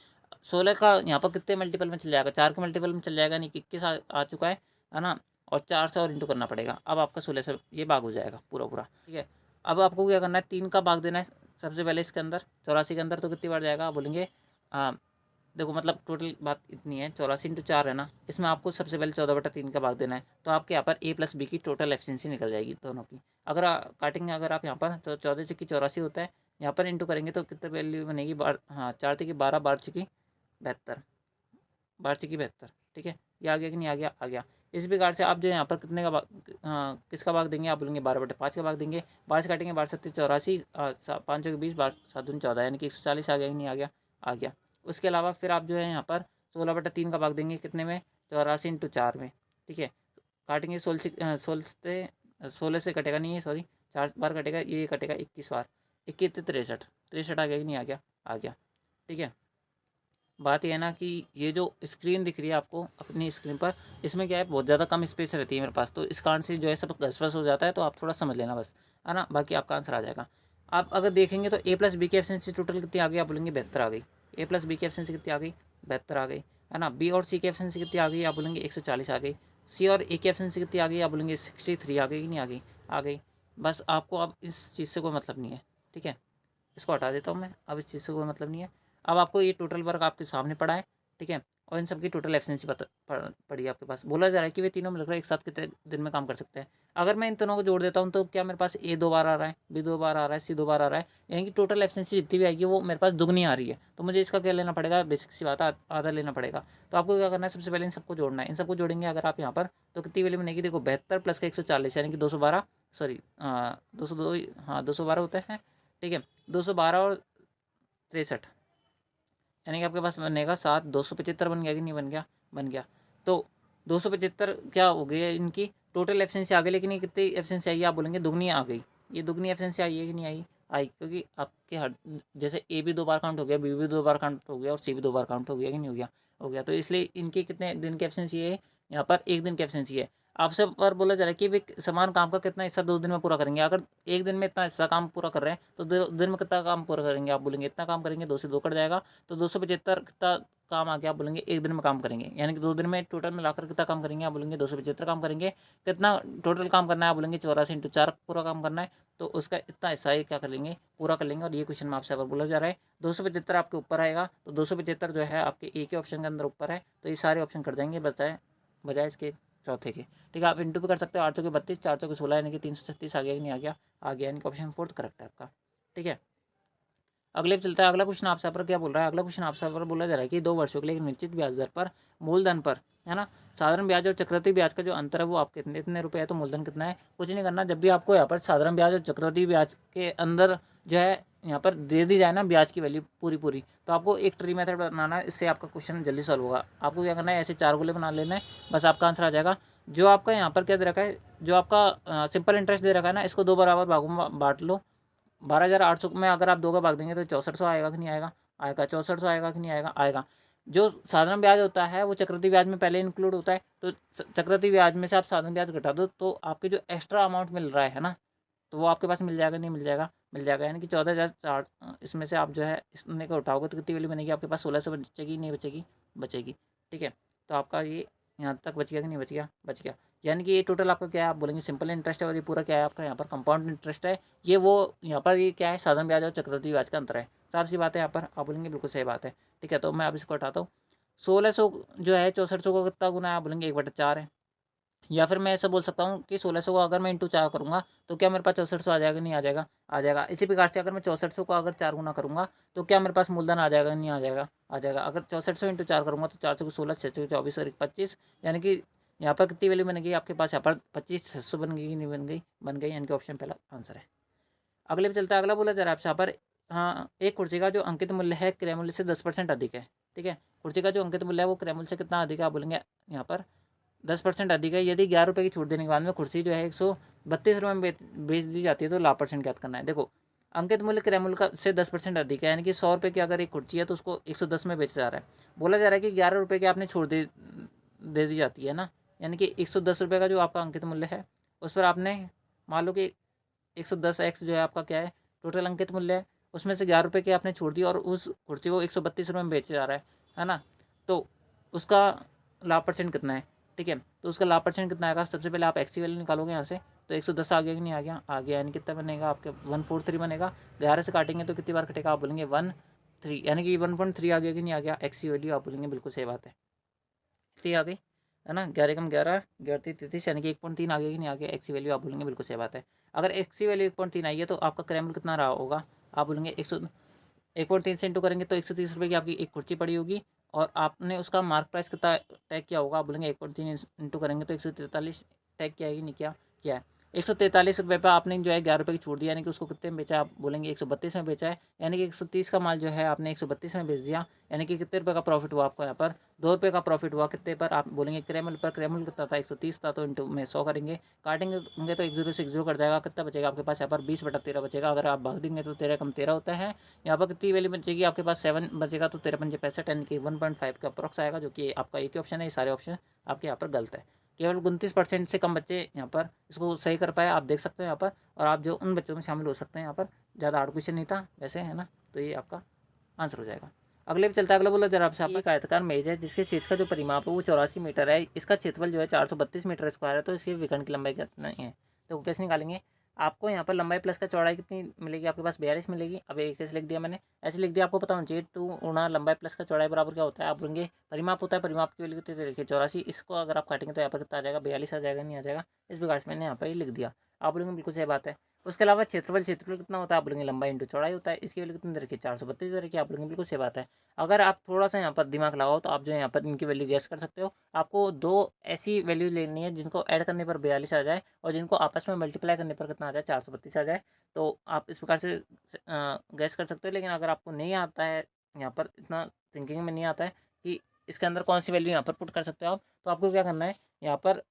16 का यहाँ पर कितने मल्टीपल में चल जाएगा, 4 के मल्टीपल में चल जाएगा, नहीं 21 आ चुका है ना। और 4 से और इंटू करना पड़ेगा, अब आपका 16 से ये भाग हो जाएगा पूरा पूरा, ठीक है। अब आपको क्या करना है, 3 का भाग देना है सबसे पहले इसके अंदर, 84 के अंदर। तो कितनी बार जाएगा, आप बोलेंगे देखो मतलब टोटल बात इतनी है, 84 इंटू 4 है ना, इसमें आपको सबसे पहले 14/3 का भाग देना है। तो आपके यहाँ पर ए प्लस बी की टोटल एफिशिएंसी निकल जाएगी दोनों की। अगर काटेंगे अगर आप यहाँ पर तो 14 छक्की 84 होता है, यहाँ पर इंटू करेंगे तो कितने वैल्यू बनेगी, 4 छक्की 12, 12 छक्की 72, 12 छक्की 72, ठीक है। ये आ गया कि नहीं आ गया, आ गया। इस प्रकार से आप जो यहाँ पर कितने का किसका भाग देंगे, आप बोलेंगे 12/5 का भाग देंगे। 12 से काटेंगे, 12 7 84, 5 20, 12 7 14, यानी कि 140 आ गया कि नहीं आ गया, आ गया। उसके अलावा फिर आप जो है यहाँ पर 16/3 का भाग देंगे कितने में, 84 इंटू 4 में, ठीक है। काटेंगे 16 से कटेगा नहीं है, सॉरी 4 बार कटेगा, ये कटेगा 21 बार, 21 63 63 आ गया कि नहीं आ गया, आ गया, ठीक है। बात यह है ना कि ये जो स्क्रीन दिख रही है आपको अपनी स्क्रीन पर, इसमें क्या है बहुत ज़्यादा कम स्पेस रहती है मेरे पास, तो इस कारण से जो है सब घसपस हो जाता है, तो आप थोड़ा समझ लेना बस, है ना। बाकी आपका आंसर आ जाएगा। आप अगर देखेंगे तो ए प्लस बी की एफिशिएंसी टोटल कितनी आ गई, आप बोलेंगे 72 आ गई। ए प्लस बी की एफिशिएंसी कितनी आ गई, 72 आ गई, है ना। बी और सी की एफिशिएंसी कितनी आ गई, आप बोलेंगे 140 आ गई। सी और ए की एफिशिएंसी कितनी आ गई, आप बोलेंगे 63 आ गई कि नहीं आ गई, आ गई। बस आपको अब इस चीज़ से कोई मतलब नहीं है, ठीक है, इसको हटा देता हूँ मैं, अब इस चीज़ से कोई मतलब नहीं है। अब आपको ये टोटल वर्क आपके सामने पड़ा है, ठीक है, और इन सब की टोटल एफिशिएंसी पड़ी है आपके पास। बोला जा रहा है कि वे तीनों मिलकर एक साथ कितने दिन में काम कर सकते हैं। अगर मैं इन तीनों को जोड़ देता हूँ तो क्या मेरे पास ए 2 बार आ रहा है, बी 2 बार आ रहा है, सी 2 बार आ रहा है, यानी कि टोटल एफिशिएंसी जितनी भी आएगी वो मेरे पास दुगनी आ रही है। तो मुझे इसका क्या लेना पड़ेगा, बेसिक सी बात है, आधा लेना पड़ेगा। तो आपको क्या करना है, सबसे पहले इन सबको जोड़ना है। इन सबको जोड़ेंगे अगर आप यहाँ पर, तो कितनी वैल्यू बनेगी, देखो 72 प्लस का 140 यानी कि 212, सॉरी 202, हाँ 212 होते हैं, ठीक है, 212 और 63, यानी कि आपके पास बनेगा 7, 275 बन गया कि नहीं बन गया, बन गया। तो 275 क्या हो गई है, इनकी टोटल एफिशिएंसी आ गई, लेकिन ये कितनी एफिशिएंसी आई है, आप बोलेंगे दुगनी आ गई। ये दुगनी एफिशिएंसी आई है कि नहीं आई, आई, क्योंकि आपके हर, जैसे ए भी 2 बार काउंट हो गया, बी भी 2 बार काउंट हो गया और सी भी 2 बार काउंट हो गया कि नहीं हो गया, हो गया। तो इसलिए इनके कितने दिन की एफिशिएंसी है, यहाँ पर 1 दिन की एफिशिएंसी है। आपसे पर बोला जा रहा है कि वे समान काम का कितना हिस्सा 2 दिन में पूरा करेंगे। अगर 1 दिन में इतना हिस्सा काम पूरा कर रहे हैं तो 2 दिन में कितना काम पूरा करेंगे, आप बोलेंगे इतना काम करेंगे, 2 से 2 कट जाएगा, तो 275 कितना काम आ गया, आप बोलेंगे 1 दिन में काम करेंगे, यानी कि 2 दिन में टोटल मिलाकर कितना काम करेंगे, आप बोलेंगे 275 काम करेंगे। कितना टोटल काम करना है, आप बोलेंगे 84 × 4 पूरा काम करना है, तो उसका इतना हिस्सा ही क्या कर लेंगे, पूरा कर लेंगे। और ये क्वेश्चन में आपसे अगर बोला जा रहा है 275 आपके ऊपर आएगा, तो 275 जो है आपके ए के ऑप्शन के अंदर ऊपर है, तो ये सारे ऑप्शन कट जाएंगे बजाय इसके चौथे के, ठीक है। आप इंटू भी कर सकते हो, 8 चौके 32, 4 चौके 16 यानी कि 336 आ गया कि नहीं आ गया, आ गया, यानी कि ऑप्शन 4 करेक्ट है आपका, ठीक है। अगले पे चलता है, अगला क्वेश्चन आपसे पर क्या बोल रहा है, अगला क्वेश्चन आपसे पर बोला जा रहा है कि 2 वर्षों के लिए एक निश्चित ब्याज दर पर मूलधन पर, है ना, साधारण ब्याज और चक्रवृद्धि ब्याज का जो अंतर है वो आपके इतने रुपए है, तो मूलधन कितना है, कुछ नहीं करना। जब भी आपको यहाँ पर साधारण ब्याज और चक्रवृद्धि ब्याज के अंदर जो है यहाँ पर दे दी जाए ना ब्याज की वैल्यू पूरी, तो आपको एक ट्री मेथड बनाना है, इससे आपका क्वेश्चन जल्दी सॉल्व होगा। आपको क्या करना है, ऐसे 4 गोले बना लेना है, बस आपका आंसर आ जाएगा। जो आपका यहाँ पर क्या दे रखा है, जो आपका सिंपल इंटरेस्ट दे रखा है ना, इसको 2 बराबर भागों में बांट लो। 12,800 में अगर आप 2 का भाग देंगे तो 6400 आएगा कि नहीं आएगा, आएगा। 6400 आएगा कि नहीं आएगा, आएगा। जो साधारण ब्याज होता है वो चक्रवृद्धि ब्याज में पहले इंक्लूड होता है, तो चक्रवृद्धि ब्याज में से आप साधारण ब्याज घटा दो, तो आपके जो एक्स्ट्रा अमाउंट मिल रहा है ना, तो वो आपके पास मिल जाएगा, नहीं मिल जाएगा, मिल जाएगा। यानी कि 14,004, इसमें से आप जो है इसने को उठाओगे तो कितनी वैल्यू बनेगी, आपके पास 1600 बचेगी, नहीं बचेगी, बचेगी, ठीक है। तो आपका ये यहाँ तक बच गया कि नहीं बच गया, बच गया। यानी कि ये टोटल आपका क्या है, आप बोलेंगे सिंपल इंटरेस्ट है, और ये पूरा क्या है आपका यहाँ पर कंपाउंड इंटरेस्ट है। ये वो यहाँ पर ये क्या है, साधारण ब्याज और चक्रवृद्धि ब्याज का अंतर है। साफ सी बात है, यहाँ पर आप बोलेंगे बिल्कुल सही बात है, ठीक है। तो मैं अब इसको हटाता हूँ। 1600 जो है 6400 को कितना गुना है, आप बोलेंगे 1/4 है। या फिर मैं ऐसा बोल सकता हूँ कि 1600 को अगर मैं इंटू 4 करूँगा तो क्या मेरे पास 6400 आ जाएगा, नहीं आ जाएगा, आ जाएगा। इसी प्रकार से अगर मैं 6400 को अगर 4 गुना करूँगा तो क्या मेरे पास मूलधन आ जाएगा, नहीं आ जाएगा, आ जाएगा। अगर 6400 इंटू 4 करूँगा तो 4 को 16, 6 24 और 25, यानी कि यहाँ पर कितनी वैल्यू बनेगी आपके पास, यहाँ पर 25,600 बन गई कि नहीं बन गई, बन गई, यानी कि ऑप्शन पहला आंसर है। अगले पे चलता है, अगला बोला जा रहा है आपसे यहाँ पर, हाँ, एक कुर्सी का जो अंकित मूल्य है क्रय मूल्य से 10% अधिक है, ठीक है। कुर्सी का जो अंकित मूल्य है वो क्रय मूल्य से कितना अधिक है, आप बोलेंगे यहाँ पर 10% अधिक है। यदि 11 रुपये की छूट देने के बाद में कुर्सी जो है 132 रुपये में बेच दी जाती है तो लाभ परसेंट ज्ञात करना है। देखो, अंकित मूल्य क्रय मूल्य का से 10% अधिक है, यानी कि 100 रुपये की अगर एक कुर्सी है तो उसको 110 में बेचा जा रहा है। बोला जा रहा है कि 11 रुपये की आपने छूट दे दी जाती है ना, यानी कि 110 रुपये का जो आपका अंकित मूल्य है उस पर आपने मान लो कि 110x जो है आपका क्या है टोटल अंकित मूल्य है, उसमें से 11 रुपये की आपने छोड़ दी और उस कुर्सी को 132 रुपये में बेचा जा रहा है ना, तो उसका लाभ परसेंट कितना है, ठीक है। तो उसका लाभ परसेंट कितना आएगा, सबसे पहले आप एक्स की वैल्यू निकालोगे यहाँ से, तो 110 आ गया कि नहीं आ गया, आ गया, यानी कितना बनेगा आपके 143 बनेगा। 11 से काटेंगे तो कितनी बार कटेगा, आप बोलेंगे 1.3, यानी कि 1.3 आ गया कि नहीं आ गया, एक्स की वैल्यू, आप बोलेंगे बिल्कुल सही बात है, इसलिए आ गई, है ना। 11 कम 11, 11-33, यानी कि 1.3 आ गया कि नहीं आ गया, एक्स की वैल्यू, आप बोलेंगे बिल्कुल सही बात है। अगर एक्स की वैल्यू 1.3 आई है तो आपका क्रय मूल्य कितना रहा होगा, आप बोलेंगे 1.3 से इंटू करेंगे तो 130 रुपये की आपकी एक कुर्सी पड़ी होगी, और आपने उसका मार्क प्राइस कितना टैग किया होगा, आप बोलेंगे 1.3 इंटू करेंगे तो 143 टैग किया है कि नहीं किया, किया है। 143 रुपये पर आपने जो है 11 रुपये की छूट दी, यानी कि उसको कितने में बेचा, आप बोलेंगे 132 में बेचा है, यानी कि 130 का माल जो है आपने 132 में बेच दिया, यानी कि कितने रुपये का प्रॉफिट हुआ आपको यहाँ पर, 2 रुपये का प्रॉफिट हुआ। कितने पर, आप बोलेंगे क्रय मूल्य पर, क्रय मूल्य कितना था 130 था, तो इंटू में 100 करेंगे, काटेंगे तो 10 से 0 कट जाएगा, कितना बचेगा आपके पास यहाँ पर 20/13 बचेगा। अगर आप भाग देंगे तो 13 कम 13 होता है, यहाँ पर कितनी वैल्यू बचेगी आपके पास 7 बचेगा, तो 13×5 = 65, यानी कि 1.5 का अप्रॉक्स आएगा, जो कि आपका एक ही ऑप्शन है, ये सारे ऑप्शन आपके यहाँ पर गलत है। केवल 29% से कम बच्चे यहाँ पर इसको सही कर पाए, आप देख सकते हैं यहाँ पर, और आप जो उन बच्चों में शामिल हो सकते हैं यहाँ पर, ज़्यादा हार्ड क्वेश्चन नहीं था वैसे, है ना, तो ये आपका आंसर हो जाएगा। अगले पे चलता है, अगला बोला जरा आपसे, आपका एक आयताकार मेज है जिसके शीर्ष का जो परिमाप है वो 84 मीटर है, इसका क्षेत्रफल जो है 432 मीटर स्क्वायर है, तो इसके विकर्ण की लंबाई कितनी है? तो कैसे निकालेंगे? आपको यहाँ पर लंबाई प्लस का चौड़ाई कितनी मिलेगी? आपके पास 42 मिलेगी। अब एक कैसे लिख दिया मैंने, ऐसे लिख दिया, आपको पता होना चाहिए 2 गुणा लंबाई प्लस का चौड़ाई बराबर क्या होता है? आप बोलेंगे परिमाप होता है, परिमाप की वैल्यू कितनी देखिए 84, इसको अगर आप काटेंगे तो यहाँ पर कितना आ जाएगा? 42 आ जाएगा, नहीं आ जाएगा? इस प्रकार से मैंने यहाँ पर लिख दिया। आप बोलेंगे बिल्कुल सही बात है। उसके अलावा क्षेत्रफल, क्षेत्रफल कितना होता है? आप बोलेंगे लंबाई इंटू चौड़ाई होता है, इसकी वैल्यू कितनी दे रखी है? 432 दे रखी है। आप बोलेंगे बिल्कुल सही बात है। अगर आप थोड़ा सा यहाँ पर दिमाग लगाओ तो आप जो है यहाँ पर इनकी वैल्यू गेस कर सकते हो। आपको दो ऐसी वैल्यू लेनी है जिनको ऐड करने पर 42 आ जाए और जिनको आपस में मल्टीप्लाई करने पर कितना आ जाए? 432 आ जाए। तो आप इस प्रकार से गैस कर सकते हो। लेकिन अगर आपको नहीं आता है, यहाँ पर इतना थिंकिंग में नहीं आता है कि इसके अंदर कौन सी वैल्यू यहाँ पर पुट कर सकते हो आप, तो आपको क्या करना है, यहाँ पर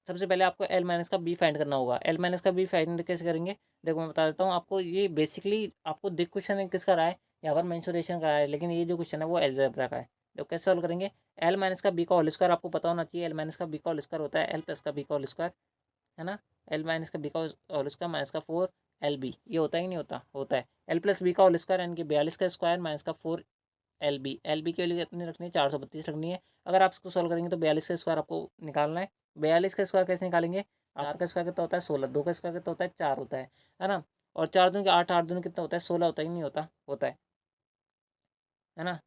सबसे पहले आपको एल माइनस का बी फाइंड करना होगा। एल माइनस का बी फाइंड कैसे करेंगे? देखो मैं बता देता हूँ आपको। ये बेसिकली आपको दिख क्वेश्चन किसका रहा है, यहाँ पर मेंसुरेशन का रहा है, लेकिन ये जो क्वेश्चन है वो अलजेब्रा का है। तो कैसे सॉल्व करेंगे? एल माइनस का बी का होल स्क्वायर आपको पता होना चाहिए। एल माइनस का बी का होल स्क्वायर होता है एल प्लस का बी का होल स्क्वायर, है ना? एल माइनस का बी का होल स्क्वायर माइनस का 4 एल बी, ये होता है कि नहीं होता? होता है। एल प्लस बी का होल स्क्वायर यानी कि 42 का स्क्वायर माइनस का 4 एल बी। एल बी के लिए कितनी रखनी है? 432 रखनी है। अगर आप इसको सॉल्व करेंगे तो 42 का स्क्वायर आपको निकालना है। 42 का स्क्वायर कैसे निकालेंगे? 4 का स्क्वायर कितना होता है? 16। 2 का स्क्वायर कितना होता है? 4 होता है ना? और 4 दूनी के 8, 8 दूनी कितना होता है? 16 होता है कि नहीं होता? होता है ना?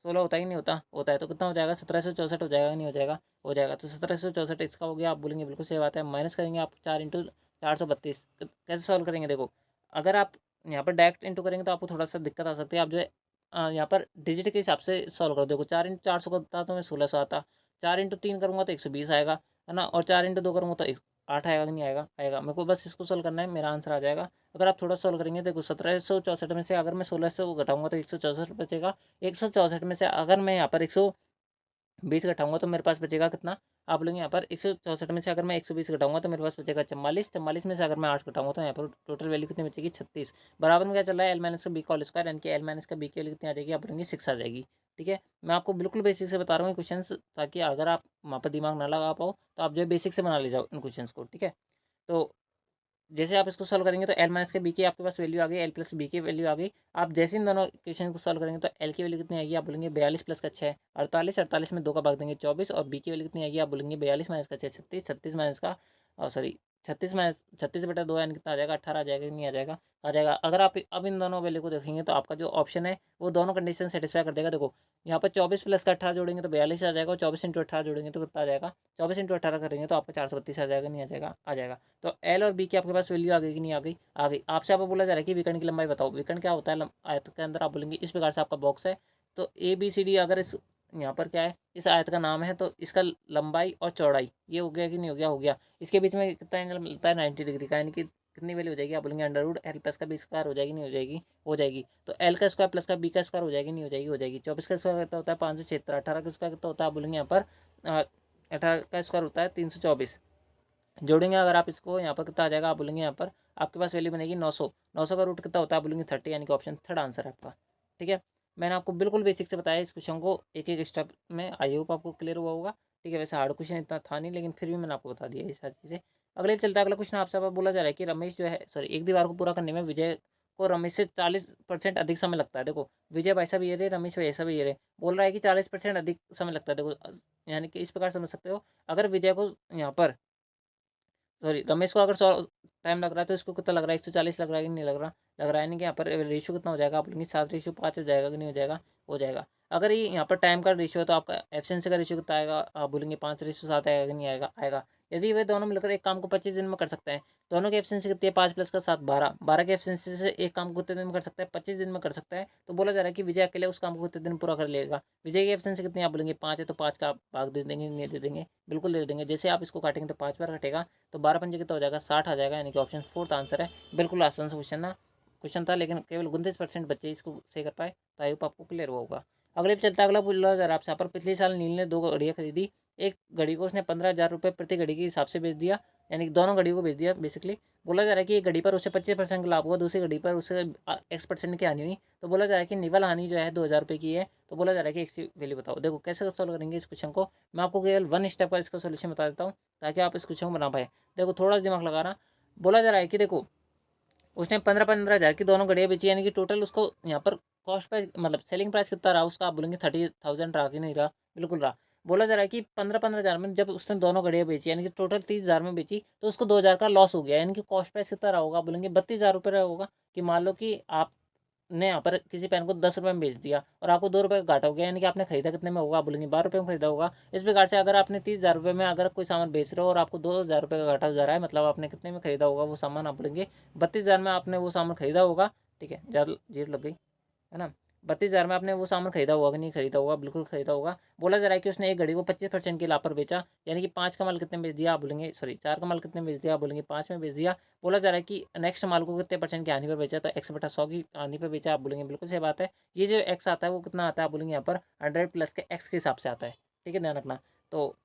16 होता है कि नहीं होता? होता है। तो कितना हो जाएगा? 1764 हो जाएगा, नहीं हो जाएगा? हो जाएगा। तो 1764 इसका हो गया। आप बोलेंगे बिल्कुल सही बात है। माइनस करेंगे आप 4 इंटू 432। कैसे सॉल्व करेंगे? देखो अगर आप यहाँ पर डायरेक्ट इंटू करेंगे तो आपको थोड़ा सा दिक्कत आ सकती है। आप जो है यहाँ पर डिजिट के हिसाब से सॉल्व कर। देखो 4 इंटू 400 करता तो मैं 1600 आता, 4 इंटू 3 करूँगा तो 120 आएगा, है ना? और 4 इंटू 2 करूँगा तो 8 आएगा कि नहीं आएगा? आएगा। मेरे को बस इसको सॉल्व करना है, मेरा आंसर आ जाएगा। अगर आप थोड़ा सॉल्व करेंगे, देखो 1764 में से अगर मैं 1600 घटाऊंगा तो 164 बचेगा। 164 में से अगर मैं यहाँ पर 120 घटाऊंगा तो मेरे पास बचेगा कितना? आप बोलेंगे यहाँ पर 164 में से अगर मैं 120 घटाऊंगा तो मेरे पास बचेगा 44। 44 में से अगर मैं 8 घटाऊंगा तो यहाँ पर टोटल वैल्यू कितनी बचेगी? 36। बराबर में क्या चल रहा है? एल माइनस का बी का होल स्क्वायर यानी कि एल माइनस का बी की वैल्यू कितनी आ जाएगी? आप बोलेंगे 6 आ जाएगी। ठीक है, मैं आपको बिल्कुल बेसिक से बता रहा हूँ क्वेश्चन, ताकि अगर आप वहाँ पर दिमाग ना लगा पाओ तो आप जो है बेसिक से बना ले जाओ इन क्वेश्चन को। ठीक है, तो जैसे आप इसको सॉल्व करेंगे तो एल माइनस के बी की आपके पास वैल्यू आ गई, एल प्लस बी की वैल्यू आ गई। आप जैसे इन दोनों इक्वेशन को सॉल्व करेंगे तो एल की वैल्यू कितनी आएगी? आप बोलेंगे 42 प्लस का 6 48, 48 में 2 का भाग देंगे 24, और बी की वैल्यू कितनी आएगी? आप बोलेंगे 42 माइनस का 6 36, 36 माइनस का सॉरी 36 माइनस 36 बटा 2 यानी कितना आ जाएगा? 18 आ जाएगा, नहीं आ जाएगा? आ जाएगा। अगर आप अब इन दोनों वैल्यू को देखेंगे तो आपका जो ऑप्शन है वो दोनों कंडीशन सेटिस्फाई कर देगा। देखो यहाँ पर 24 प्लस का 18 जोड़ेंगे तो 42 आ जाएगा, और 24 इंटू 18 जोड़ेंगे तो कितना आ जाएगा? 24 इंटू 18 करेंगे तो आपको 432 आ जाएगा, नहीं आ जाएगा? आ जाएगा। तो एल और बी की आपके पास वैल्यू आ गई कि नहीं आ गई? आ गई। आपसे आपको बोला जा रहा है कि विकर्ण की लंबाई बताओ। विकर्ण क्या होता है? आयत के अंदर आप बोलेंगे इस प्रकार से आपका बॉक्स है, तो ए बी सी डी अगर इस यहाँ पर क्या है, इस आयत का नाम है, तो इसका लंबाई और चौड़ाई ये हो गया कि नहीं हो गया? हो गया। इसके बीच में कितना एंगल मिलता है? 90 डिग्री का, यानी कि कितनी वैल्यू हो जाएगी? आप बोलेंगे अंडर रूट एल प्लस का बी स्क्वायर हो जाएगी, नहीं हो जाएगी? हो जाएगी। तो एल का स्क्वायर प्लस का बी का स्क्वायर हो जाएगी, नहीं हो जाएगी? हो जाएगी। 24 का स्क्वायर कितना होता है? 576। 18 का स्क्वायर कितना होता है? आप बोलेंगे यहाँ पर 18 का स्क्वायर होता है 324। जोड़ेंगे अगर आप इसको, यहाँ पर कितना आ जाएगा? आप बोलेंगे यहाँ पर आपके पास वैल्यू बनेगी 900। 900 का रूट कितना होता है? आप बोलेंगे 30, यानी कि ऑप्शन थर्ड आंसर है आपका। ठीक है, मैंने आपको बिल्कुल बेसिक से बताया इस क्वेश्चन को एक एक स्टेप में। आई होप आपको क्लियर हुआ होगा। ठीक है, वैसे हार्ड क्वेश्चन इतना था नहीं, लेकिन फिर भी मैंने आपको बता दिया ये सारी चीज़ें। अगले पे चलता है। अगला क्वेश्चन आपसे बोला जा रहा है कि रमेश जो है, सॉरी, एक दीवार को पूरा करने में विजय को रमेश से 40% अधिक समय लगता है। देखो विजय भाई साहब ये रहे, रमेश भाई साहब ये रहे, बोल रहा है कि 40% अधिक समय लगता है। देखो यानी कि इस प्रकार समझ सकते हो, अगर विजय को यहाँ पर, सॉरी, रमेश को अगर 100 टाइम लग रहा है तो इसको कितना लग रहा है? 140 लग रहा है कि नहीं लग रहा? लग रहा है। नहीं कि यहाँ पर रेशियो कितना हो जाएगा? आप बोलेंगे 7:5 हो जाएगा कि नहीं हो जाएगा? हो जाएगा। अगर ये यहाँ पर टाइम का रेशियो है तो आपका एफिशिएंसी का रेशियो कितना आएगा? आप बोलेंगे 5:7 आएगा कि नहीं आएगा? आएगा। यदि वे दोनों मिलकर एक काम को 25 दिन में कर सकते हैं, दोनों की एफिशिएंसी कितनी है? 5 प्लस का 7 12, 12 की एफिशिएंसी से एक काम को कितने दिन में कर सकता है? 25 दिन में कर सकता है। तो बोला जा रहा है कि विजय अकेले उस काम को कितने दिन पूरा कर लेगा? विजय की एफिशिएंसी कितनी है? आप बोलेंगे 5 है, तो 5 का आप भाग दे देंगे, नहीं दे देंगे? बिल्कुल दे देंगे। जैसे आप इसको काटेंगे तो 5 बार कटेगा, तो 12 पंजे कितना हो जाएगा? 60 आ जाएगा, यानी कि ऑप्शन फोर्थ आंसर है। बिल्कुल आसान सा क्वेश्चन था, लेकिन केवल 29% बच्चे इसको सही कर पाए। तो आई होप आपको क्लियर हुआ होगा। अगले पे चलता है। अगला बोला जा रहा है आपसे, यहाँ पर पिछले साल नील ने 2 घड़ियाँ खरीदी। एक घड़ी को उसने 15,000 रुपये प्रति घड़ी के हिसाब से बेच दिया, यानी कि दोनों घड़ियों को बेच दिया। बेसिकली बोला जा रहा है कि एक घड़ी पर उसे 25% का लाभ हुआ, दूसरी घड़ी पर उसे X% की हानि हुई। तो बोला जा रहा है कि निवल हानि जो है 2,000 रुपये की है। तो बोला जा रहा है कि इसकी वैल्यू बताओ। देखो कैसे सॉल्व करेंगे इस क्वेश्चन को, मैं आपको केवल 1 स्टेप का इसका सोल्यूशन बता देता हूँ, ताकि आप इस क्वेश्चन को बना पाए। देखो थोड़ा दिमाग लगाना। बोला जा रहा है कि देखो उसने 15,000 की दोनों घड़ियाँ बेची, यानी कि टोटल उसको यहाँ पर कॉस्ट प्राइस मतलब सेलिंग प्राइस कितना रहा उसका, आप बोलेंगे 30,000 रहा कि नहीं रहा, बिल्कुल रहा। बोला जा रहा है कि 15-15 हज़ार में जब उसने दोनों घड़ियाँ बेची, यानी कि टोटल 30,000 में बेची, तो उसको 2,000 का लॉस हो गया, यानी कि कॉस्ट प्राइस कितना रहा होगा, बोलेंगे 32,000 रुपये रहा होगा। कि मान लो कि आपने यहाँ पर किसी पेन को 10 रुपये में बेच दिया और आपको 2 रुपये का घाटा हो गया, यानी कि आपने खरीदा कितने में होगा, आप बोलेंगे 12 रुपये में खरीदा होगा। इस प्रकार से अगर आपने 30,000 रुपये में अगर कोई सामान बेच रहे हो और आपको 2,000 रुपये का घाटा हो जा रहा है, मतलब आपने कितने में खरीदा होगा वो सामान, आप बोलेंगे 32,000 में आपने वो सामान खरीदा होगा। ठीक है, ज़्यादा जीरो लग गई है ना। 32,000 में आपने वो सामान खरीदा होगा कि नहीं खरीदा होगा, बिल्कुल खरीदा होगा। बोला जा रहा है कि उसने एक घड़ी को 25% की लाभ पर बेचा, यानी कि 5 का माल कितने में बेच दिया, आप बोलेंगे सॉरी 4 का माल कितने में बेच दिया, आप बोलेंगे 5 में बेच दिया। बोला जा रहा है कि नेक्स्ट माल को कितने परसेंट की हानि पर बेचा, तो x/100 की हानि पर बेचा, आप बोलेंगे बिल्कुल सही बात है। ये जो x आता है वो कितना आता है, आप बोलेंगे यहाँ पर 100 प्लस के x के हिसाब से आता है। ठीक है, ध्यान रखना। तो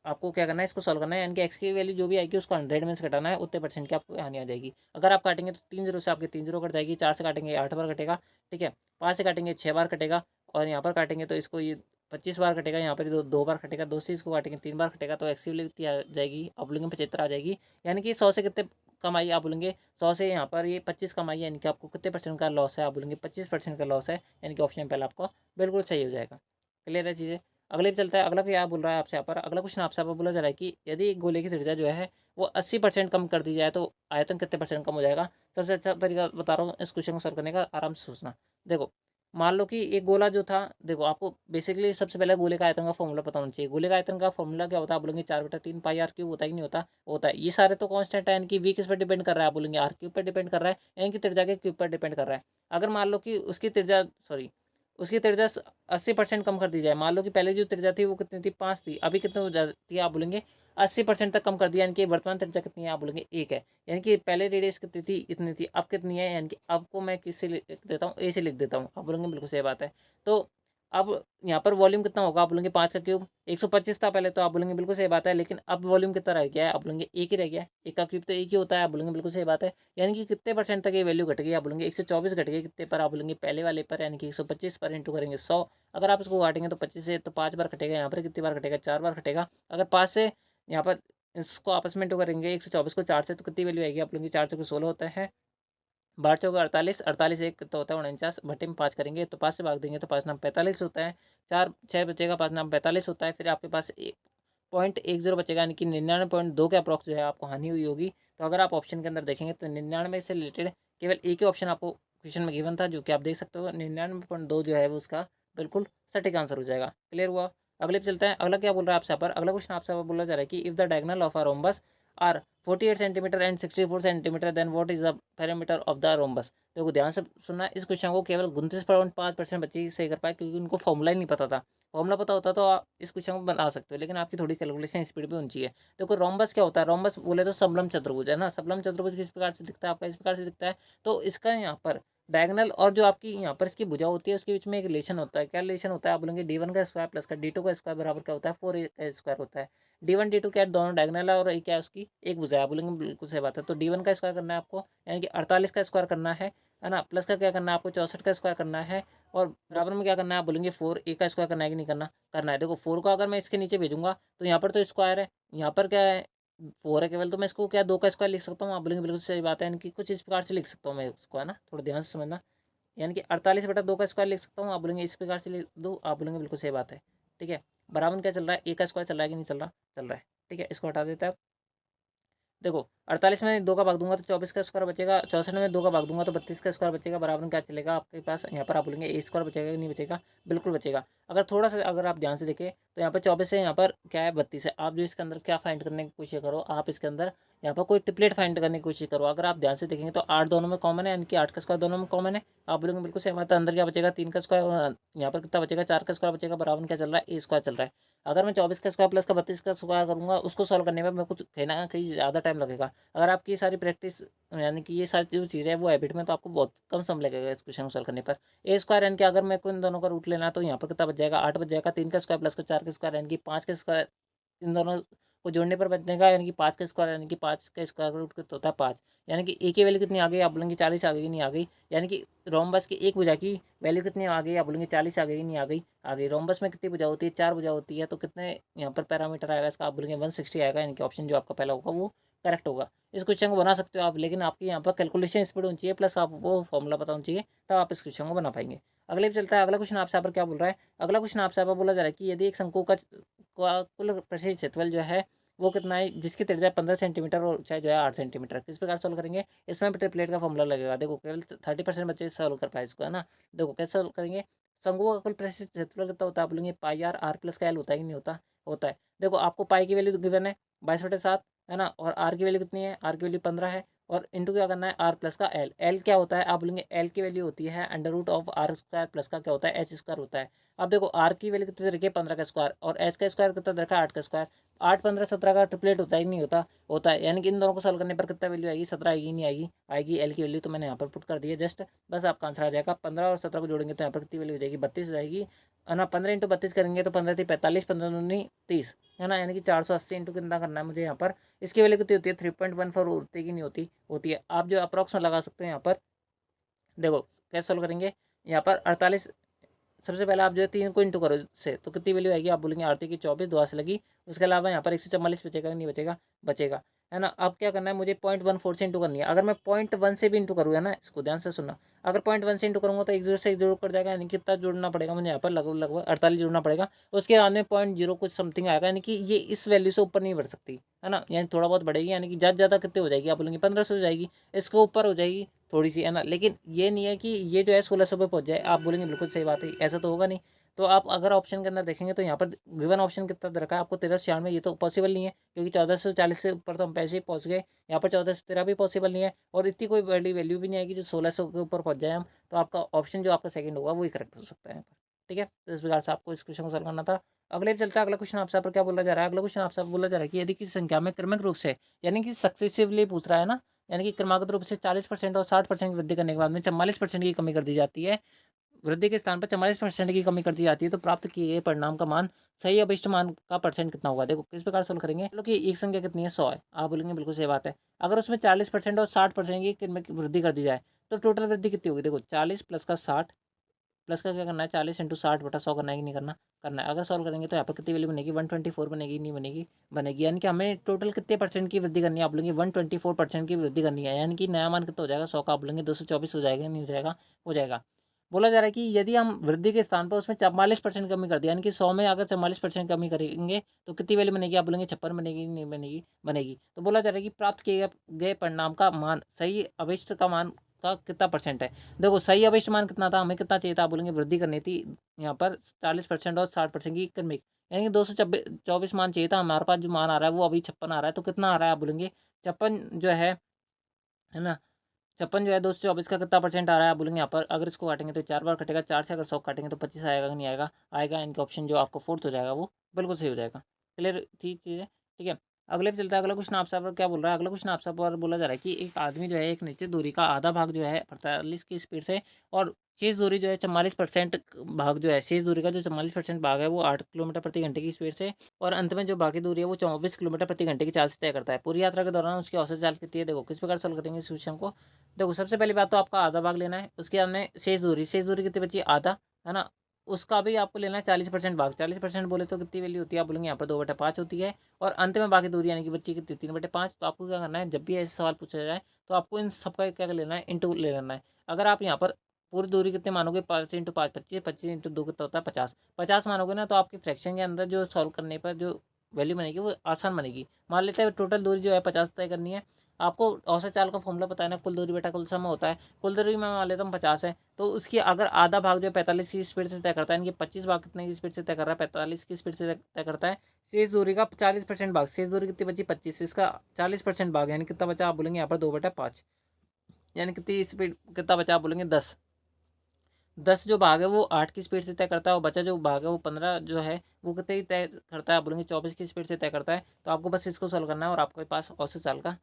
आपको क्या करना है, इसको सॉल्व करना है, यानी कि एक्स की वैल्यू जो भी आएगी उसको 100 में से घटाना है, उतने परसेंट की आपको हानि आ जाएगी। अगर आप काटेंगे तो 3 जीरो से आपके 3 जीरो कट जाएगी, 4 से काटेंगे 8 बार कटेगा। ठीक है, 5 से काटेंगे 6 बार कटेगा, और यहाँ पर काटेंगे तो इसको ये 25 बार कटेगा, यहाँ पर दो बार कटेगा, 2 से इसको काटेंगे 3 बार कटेगा, तो एक्स की वैल्यू कितनी आ जाएगी, आप बोलेंगे 75 आ जाएगी। यानी कि 100 से कितने कमाई, आप बोलेंगे 100 से यहाँ पर ये 25 कमाई, यानी कि आपको कितने परसेंट का लॉस है, आप बोलेंगे 25% का लॉस है, यानी कि ऑप्शन पहले आपको बिल्कुल सही हो जाएगा। क्लियर है चीज़ें। अगले पे चलता है, अगला क्या बोल रहा है आपसे यहाँ पर, अगला क्वेश्चन आपसे यहाँ पर बोला जा रहा है कि यदि एक गोले की त्रिज्या जो है वो 80% कम कर दी जाए तो आयतन कितने परसेंट कम हो जाएगा। सबसे अच्छा तरीका बता रहा हूँ इस क्वेश्चन को सॉल्व करने का, आराम से सोचना। देखो, मान लो कि एक गोला जो था, देखो आपको बेसिकली सबसे पहले गोले का आयतन का फॉर्मूला पता होना चाहिए। गोले का आयतन का फॉर्मूला क्या होता है, आप बोलेंगे 4/3 पाई आर क्यूब, होता है कि नहीं होता, होता है। ये सारे तो कांस्टेंट है, यानी कि वी किस पर डिपेंड कर रहा है, आप बोलेंगे आर क्यूब पर डिपेंड कर रहा है, यानी कि त्रिज्या के क्यूब पर डिपेंड कर रहा है। अगर मान लो कि उसकी त्रिज्या 80% कम कर दी जाए, मान लो कि पहले जो त्रिज्या थी वो कितनी थी, 5 थी, अभी कितनी हो जाती है, आप बोलेंगे 80% तक कम कर दिया, यानी कि वर्तमान त्रिज्या कितनी है, आप बोलेंगे 1 है। यानी कि पहले रेडियस कितनी थी, इतनी थी, अब कितनी है, यानी कि आपको मैं किससे लिख देता हूँ, ए से लिख देता हूँ, आप बोलेंगे बिल्कुल सही बात है। तो अब यहाँ पर वॉल्यूम कितना होगा, आप बोलेंगे 5 का क्यूब, 125 था पहले, तो आप बोलेंगे बिल्कुल सही बात है, लेकिन अब वॉल्यूम कितना रह गया है, आप बोलेंगे एक ही रह गया है, एक का क्यूब तो एक ही होता है, आप बोलेंगे बिल्कुल सही बात है। यानी कि कितने परसेंट तक ये वैल्यू घट गई, आप बोलेंगे 124 घट गई, कितने पर, आप बोलेंगे पहले वाले पर, यानी कि 125 पर इंटू करेंगे 100। अगर आप इसको काटेंगे तो 25 से तो 5 बार कटेगा, यहाँ पर कितनी बार कटेगा, 4 बार कटेगा। अगर 5 से यहाँ पर इसको आपस में इंटू करेंगे 124 को 4 से, तो कितनी वैल्यू आएगी, आप बोलेंगे 4 से 16 होता है, 12 चौका 48, 48 एक तो होता है 49, भट्टे में 5 करेंगे तो 5 से भाग देंगे तो 5 नाम 45 होता है, 4 6 बचेगा, 5 नाम 45 होता है। फिर आपके पास 0.10 बचेगा, यानी कि 99.2 के अप्रॉक्स जो है आपको हानि हुई होगी। तो अगर आप ऑप्शन के अंदर देखेंगे तो 99 से रिलेटेड केवल एक ही ऑप्शन आपको क्वेश्चन में गिवन था, जो कि आप देख सकते हो 99.2 जो है वो उसका बिल्कुल सटीक आंसर हो जाएगा। क्लियर हुआ। अगले पे चलते हैं, अगला क्या बोल रहा है आपसे यहाँ पर, अगला क्वेश्चन आपसे बोला जा रहा है कि if the diagonal of a rhombus are 48 centimetre and 64 centimetre, then what is the perimeter of the rhombus. देखो ध्यान से सुनना, इस क्वेश्चन को केवल 29.5% बच्चे ही सही कर पाए, क्योंकि उनको फॉर्मूला ही नहीं पता था। फॉर्मूला पता होता तो आप इस क्वेश्चन को बना सकते हो, लेकिन आपकी थोड़ी कैलकुलेशन स्पीड भी होनी चाहिए। देखो रोम्बस क्या होता है, रोम्बस बोले तो समलम चतुर्भुज है ना, समलम चतुर्भुज किस प्रकार से दिखता है, आपका इस प्रकार से दिखता है। तो इसका यहाँ पर डायगोनल और जो आपकी यहाँ पर इसकी भुजा होती है उसके बीच में एक रिलेशन होता है। क्या रिलेशन होता है, आप बोलेंगे d1 का स्क्वायर प्लस का d2 का स्क्वायर बराबर क्या होता है, 4a का स्क्वायर होता है। d1 d2 क्या है, दोनों डायगोनल है, और क्या है उसकी एक भुजा है, आप बोलेंगे बिल्कुल सही बात है। तो d1 का स्क्वायर करना है आपको, यानी कि 48 का स्क्वायर करना है ना, प्लस का क्या करना है आपको, 64 का स्क्वायर करना है, और बराबर में क्या करना है, आप बोलेंगे 4a का स्क्वायर करना है कि नहीं करना, करना है। देखो 4 को अगर मैं इसके नीचे भेजूंगा तो यहाँ पर तो स्क्वायर है, यहाँ पर क्या है 4 है केवल, तो मैं इसको क्या 2 का स्क्वायर लिख सकता हूँ, आप बोलेंगे बिल्कुल सही बात है, यानी कि कुछ इस प्रकार से लिख सकता हूँ मैं उसको, है ना, थोड़ा ध्यान से समझना। यानी कि 48/2 का स्क्वायर लिख सकता हूँ, आप बोलेंगे इस प्रकार से लिख दो, आप बोलेंगे बिल्कुल सही बात है। ठीक है, बराबर में क्या चल रहा है, ए का स्क्वायर चल रहा है कि नहीं चल रहा, चल रहा है। ठीक है, इसको हटा देता है। देखो 48 में 2 का भाग दूंगा तो 24 का स्क्वायर बचेगा, 64 में 2 का भाग दूंगा तो 32 का स्क्वायर बचेगा, बराबर में क्या चलेगा आपके पास, यहाँ पर आप बोलेंगे ए स्क्वायर बचेगा कि नहीं बचेगा, बिल्कुल बचेगा। अगर थोड़ा सा अगर आप ध्यान से देखें तो यहाँ पर 24 है, यहाँ पर क्या है 32 है। आप जो इसके अंदर क्या फाइंड करने की कोशिश करो, आप इसके अंदर यहाँ पर कोई ट्रिपलेट फाइंड करने की कोशिश करो। अगर आप ध्यान से देखेंगे तो 8 दोनों में कॉमन है, यानी कि 8 का स्क्वायर दोनों में कॉमन है, आप बोलेंगे बिल्कुल सही बात है। अंदर क्या बचेगा 3 का स्क्वायर, यहाँ पर कितना बचेगा 4 का स्क्वायर बचेगा, बराबर में क्या चल रहा है ए स्क्वायर चल रहा है। अगर मैं 24 का स्क्वायर प्लस का 32 का स्क्वायर करूँगा, उसको सॉल्व करने में मेरे को कहीं ना कहीं ज़्यादा टाइम लगेगा। अगर आपकी सारी प्रैक्टिस यानी कि ये सारी जो चीज़ें है वो हैबिट में, तो आपको बहुत कम समय लगेगा इस क्वेश्चन को सॉल्व करने पर। ए स्क्वायर यानी कि अगर मेरे को इन दोनों का रूट लेना है तो यहाँ पर कितना बच जाएगा 8 बच जाएगा, 3 का स्क्वायर प्लस का 4 का स्क्वायर यानी कि 5 का स्क्वायर, इन दोनों को जोड़ने पर बचने का, यानी कि 5 का स्क्वायर, यानी कि 5 का स्क्वायर रूट कितना होता है 5, यानी कि ए की वैल्यू कितनी आ गई, आप बोलेंगे 40 आ गई नहीं आ गई, यानी कि रोम्बस की एक भुजा की वैल्यू कितनी आ गई, आप बोलेंगे 40 आ गई नहीं आ गई, आ गई। रोम्बस में कितनी भुजा होती है, 4 भुजा होती है, तो कितने यहाँ पर पैरामीटर आएगा इसका, आप बोलेंगे 160 आएगा, यानी कि ऑप्शन जो आपका पहला होगा वो करेक्ट होगा। इस क्वेश्चन को बना सकते हो आप, लेकिन आपकी यहाँ पर कैलकुलेशन स्पीड होनी चाहिए, प्लस आप वो फॉर्मूला पता होना चाहिए, तब आप इस क्वेश्चन को बना पाएंगे। अगले पे चलता है। अगला क्वेश्चन आपसे यहाँ पर क्या बोल रहा है? अगला क्वेश्चन आपसे यहाँ पर बोला जा रहा है कि यदि एक शंकु का कुल प्रशिक्षित क्षेत्रफल जो है वो कितना है, जिसकी त्रिज्या 15 सेंटीमीटर और ऊंचाई जो है 8 सेंटीमीटर, किस प्रकार सॉल्व करेंगे? इसमें ट्रिपलेट का फॉर्मूला लगेगा। देखो केवल 30% बच्चे सॉल्व कर पाए इसको, है ना। देखो कैसे सॉल्व करेंगे? शंकु का कुल प्रशिक्षित क्षेत्रफल कितना होता है? आप बोलेंगे पाई आर, आर प्लस का एल होता है कि नहीं होता? होता है। देखो आपको पाई की वैल्यू गिवन है 22/7, है ना, और आर की वैल्यू कितनी है? आर की वैल्यू 15 है, और इंटू क्या करना है? आर प्लस का एल। एल क्या होता है? आप बोलेंगे एल की वैल्यू होती है under root of R square plus का क्या होता है? एच स्क्वायर होता है। अब देखो आर की वैल्यू कितनी रखी है? 15 का स्क्वायर, और एच का स्क्वायर कितना रखा है? 8 का स्क्वायर। 8, 15, 17 का ट्रिपलेट होता है कि नहीं होता? होता है। यानी कि इन दोनों को सॉल्व करने पर कितना वैल्यू आएगी? 17 आएगी, नहीं आएगी? आएगी। एल की वैल्यू तो मैंने यहाँ पर पुट कर दी है जस्ट, बस आपका आंसर आ जाएगा। 15 और 17 को जोड़ेंगे तो यहाँ पर कितनी वैल्यू हो जाएगी? 32 हो जाएगी, है ना। 15 इंटू 32 करेंगे तो 15 45, 15 दूनी 30, है ना। यानी कि 480 इंटू कितना करना है मुझे यहाँ पर? इसकी वैल्यू कितनी होती है? 3.14 होती है कि नहीं होती? होती है। आप जो अप्रॉक्स में लगा सकते हैं यहाँ पर। देखो कैसे सोल्व करेंगे? यहाँ पर 48, सबसे पहले आप जो है 3 को इंटू करो से, तो कितनी वैल्यू आएगी? आप बोलेंगे 8 की 24, दुआ से लगी। उसके अलावा यहाँ पर 144 बचेगा कि नहीं बचेगा? बचेगा, है ना। अब क्या करना है मुझे? 0.14 से इंटू करनी है। अगर मैं 0.1 से भी इंटू करूँ, है ना, इसको ध्यान से सुनना। अगर 0.1 से इंटू करूँगा तो एक जीरो से एक जीरो कट जाएगा, यानी कितना जोड़ना पड़ेगा मुझे यहाँ पर? लगभग लगभग 48 जोड़ना पड़ेगा। उसके बाद में 0.0 कुछ समथिंग आएगा, यानी कि ये इस वैल्यू से ऊपर नहीं बढ़ सकती, है ना। यानी थोड़ा बहुत बढ़ेगी, यानी कि ज़्यादा ज़्यादा कितने हो जाएगी? आप बोलेंगे 1500 हो जाएगी, इसके ऊपर हो जाएगी थोड़ी सी, है ना। लेकिन ये नहीं है कि ये जो है 1600 पे पहुँच जाए। आप बोलेंगे बिल्कुल सही बात है, ऐसा तो होगा नहीं। तो आप अगर ऑप्शन के अंदर देखेंगे तो यहाँ पर गिवन ऑप्शन कितना दे रखा है आपको? 1396। ये तो पॉसिबल नहीं है, क्योंकि 1440 से ऊपर तो हम पैसे ही पहुँच गए। यहाँ पर 1413 भी पॉसिबल नहीं है, और इतनी कोई बड़ी वैल्यू भी नहीं आएगी जो 1600 के ऊपर पहुँच जाए हम। तो आपका ऑप्शन जो आपका सेकंड होगा वही करेक्ट हो सकता है यहाँ पर। ठीक है, तो इस प्रकार से आपको इस क्वेश्चन को सॉल्व करना था। अगले पे चलता है। अगला क्वेश्चन आपसे यहाँ पर क्या बोला जा रहा है? अगला क्वेश्चन आपसे बोला जा रहा है कि यदि किसी संख्या में क्रमिक रूप से, यानी कि सक्सेसिवली पूछ रहा है ना, यानी कि क्रमागत रूप से 40% और 60% की वृद्धि करने के बाद में 44% की कमी कर दी जाती है, वृद्धि के स्थान पर 44% की कमी कर दी जाती है, तो प्राप्त किए गए परिणाम का मान, सही अभिष्ट मान का परसेंट कितना होगा? देखो किस प्रकार सोल्व करेंगे? चलो कि एक संख्या कितनी है? 100 है। आप बोलेंगे बिल्कुल सही बात है। अगर उसमें 40% और 60% की वृद्धि कर दी जाए तो टोटल वृद्धि कितनी होगी? देखो 40 प्लस का 60, प्लस का क्या करना है? 40 इंटू 60/100 करना है कि नहीं करना? करना है। अगर सॉल्व करेंगे तो यहाँ पर कितनी वैल्यू बनेगी? 124 बनेगी, नहीं बनेगी? बनेगी। यानी कि हमें टोटल कितने परसेंट की वृद्धि करनी है? आप बोलेंगे 124% की वृद्धि करनी है, यानी कि नया मान कितना हो जाएगा? 100 का। आप बोलेंगे 224 हो जाएगा, नहीं हो जाएगा? हो जाएगा। बोला जा रहा है कि यदि हम वृद्धि के स्थान पर उसमें 44% कमी कर दिया, यानी कि 100 में अगर 44% कमी करेंगे तो कितनी वैल्यू बनेगी? आप बोलेंगे 56 बनेगी, नहीं बनेगी? बनेगी। तो बोला जा रहा है कि प्राप्त किए गए परिणाम का मान, सही अभिष्ट का मान का कितना परसेंट है? देखो सही अभिष्ट मान कितना था? हमें कितना चाहिए था? आप बोलेंगे वृद्धि करनी थी यहाँ पर 40% और 60% की क्रमिक, यानी कि 224 मान चाहिए था। हमारे पास जो मान आ रहा है वो अभी 56 आ रहा है, तो कितना आ रहा है? आप बोलेंगे 56 जो है ना, 56 जो है 224 का कितना परसेंट आ रहा है? आप बोलेंगे यहाँ पर अगर इसको काटेंगे तो 4 बार कटेगा, 4 से अगर 100 काटेंगे तो 25 आएगा कि नहीं आएगा? आएगा। इनका ऑप्शन जो आपको फोर्थ हो जाएगा वो बिल्कुल सही हो जाएगा। क्लियर थी चीज़ें? ठीक है। अगले पे चलता है। अगला क्वेश्चन आपसे पर क्या बोल रहा है? अगला क्वेश्चन आपसे पर बोला जा रहा है कि एक आदमी जो है एक निश्चित दूरी का आधा भाग जो है 48 की स्पीड से, और शेष दूरी जो है 44% भाग जो है, शेष दूरी का जो 44% भाग है वो 8 किलोमीटर प्रति घंटे की स्पीड से, और अंत में जो बाकी दूरी है वो 24 किलोमीटर प्रति घंटे की चाल से तय करता है। पूरी यात्रा के दौरान उसकी औसत चाल कितनी है? देखो किस प्रकार सॉल्व करेंगे इस क्वेश्चन को? देखो सबसे पहली बात तो आपका आधा भाग लेना है, उसके बाद में शेष दूरी कितनी बची? आधा, है ना। उसका भी आपको लेना है 40% भाग। 40% बोले तो कितनी वैल्यू होती है? आप बोलेंगे यहाँ पर 2/5 होती है, और अंत में बाकी दूरी यानी कि बच्ची कितनी? 3/5। तो आपको क्या करना है, जब भी ऐसे सवाल पूछा जाए तो आपको इन सबका क्या लेना है? इंटू ले लेना है। अगर आप यहाँ पर पूरी दूरी कितने मानोगे? 5 इंटू 5 25, 25 इंटू 2 कितना होता है? 50। 50 मानोगे ना तो आपकी फ्रैक्शन के अंदर जो सॉल्व करने पर जो वैल्यू बनेगी वो आसान बनेगी। मान लेते हैं टोटल दूरी जो है 50 तय करनी है। आपको औसत चाल का फॉर्मूला पता है ना, कुल दूरी बटा कुल समय होता है। कुल दूरी में मान लेता हूँ 50 है, तो उसकी अगर आधा भाग जो है 45 की स्पीड से तय करता है, यानी कि 25 भाग कितने की स्पीड से तय कर रहा है? 45 की स्पीड से तय करता है। शेष दूरी का 40% भाग, शेष दूरी कितनी बची? 25, इसका 40% भाग यानी कितना बचा? आप बोलेंगे यहाँ पर 2/5, यानी कितनी स्पीड कितना बचा? आप बोलेंगे 10। 10 जो भाग है वो 8 की स्पीड से तय करता है, और बचा जो भाग है वो 15 जो है वो कितने ही तय करता है? आप बोलेंगे 24 की स्पीड से तय करता है। तो आपको बस इसको सॉल्व करना है और आपके पास औसत चाल का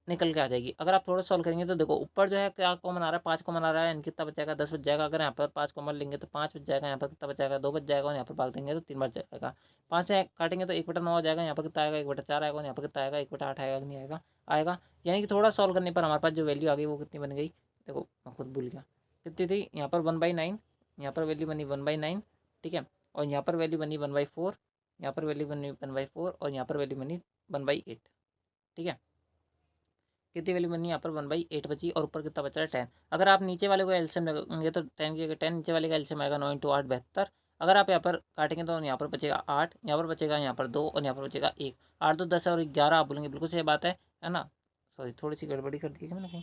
निकल के आ जाएगी। अगर आप थोड़ा सॉल्व करेंगे तो देखो ऊपर जो है क्या कॉमन आ रहा है? 5 कॉमन आ रहा है, यानी कितना बच जाएगा? 10 बच जाएगा। अगर यहाँ पर 5 कॉमन लेंगे तो 5 बच जाएगा, यहाँ पर कितना बच जाएगा? 2 बच जाएगा, और यहाँ पर भाग देंगे तो 3 बच जाएगा। 5 से काटेंगे तो 1/9 हो जाएगा, यहाँ पर कितना आएगा? 1/4 आएगा, और यहाँ पर कितना आएगा? 1/8 आएगा कि नहीं आएगा? आएगा। यानी कि थोड़ा सॉल्व करने पर हमारे पास जो वैल्यू आ गई वो कितनी बन गई? देखो मैं खुद भूल गया कितनी थी। यहाँ पर 1/9, यहाँ पर वैल्यू बनी 1/9, ठीक है, और यहाँ पर वैल्यू बनी 1/4, यहाँ पर वैल्यू बनी 1/4, और यहाँ पर वैल्यू बनी 1/8, ठीक है। कितनी वैल्यू बनी यहाँ पर 1/8 बची और ऊपर कितना बच रहा है 10। अगर आप नीचे वाले को एलसीएम लगाएंगे तो 10 की जगह 10, नीचे वाले का एलसीएम आएगा 9 × 8 72। अगर आप यहाँ पर काटेंगे तो यहाँ पर बचेगा 8, यहाँ पर बचेगा यहाँ पर 2 और यहाँ पर बचेगा 1। 8 2 10 और 11 आप बोलेंगे, बिल्कुल सही बात है ना। सॉरी, थोड़ी सी गड़बड़ी कर दी है मैंने कहीं।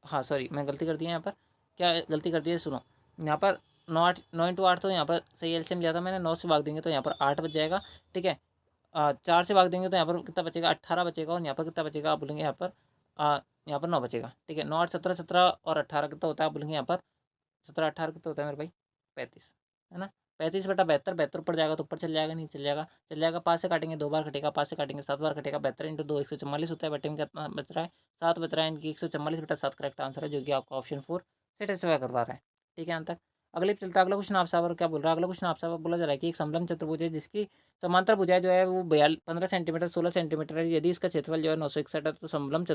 हाँ सॉरी, मैं गलती कर दी है यहाँ पर। क्या गलती कर दी है, सुनो। यहाँ पर 9 × 8 तो यहाँ पर सही एलसीएम लिया था मैंने। 9 से भाग देंगे तो यहाँ पर 8 बच जाएगा, ठीक है। 4 से भाग देंगे तो यहाँ पर कितना बचेगा, 18 बचेगा। और यहाँ पर कितना बचेगा, आप बोलेंगे यहाँ पर 9 बचेगा, ठीक है। 9 8 17, 17 और 18 कितना होता है, आप बोलेंगे यहाँ पर 17 18 कितना होता है मेरे भाई, 35, है ना। 35/72, 72 ऊपर जाएगा तो ऊपर चल जाएगा, नहीं चल जाएगा, चल जाएगा। 5 से काटेंगे 2 बार कटेगा, 5 से काटेंगे 7 बार कटेगा। 72 × 2 144 होता है। बटे में कितना बच रहा है, 7 बच रहा है। इनकी 144/7 करेक्ट आंसर है, जो कि आपका ऑप्शन 4 सेटिस्फाई करवा रहा है, ठीक है। अंत तक अगले चलता है। अगला क्वेश्चन आपसे और क्या बोल रहा है, अगला क्वेश्चन आपसे बोला जा रहा है कि एक समलंब चतुर्भुज है जिसकी समांतर भुजाएं जो है वो 15 सेंटीमीटर 16 सेंटीमीटर है। यदि इसका क्षेत्रफल जो है 961 है तो समलंब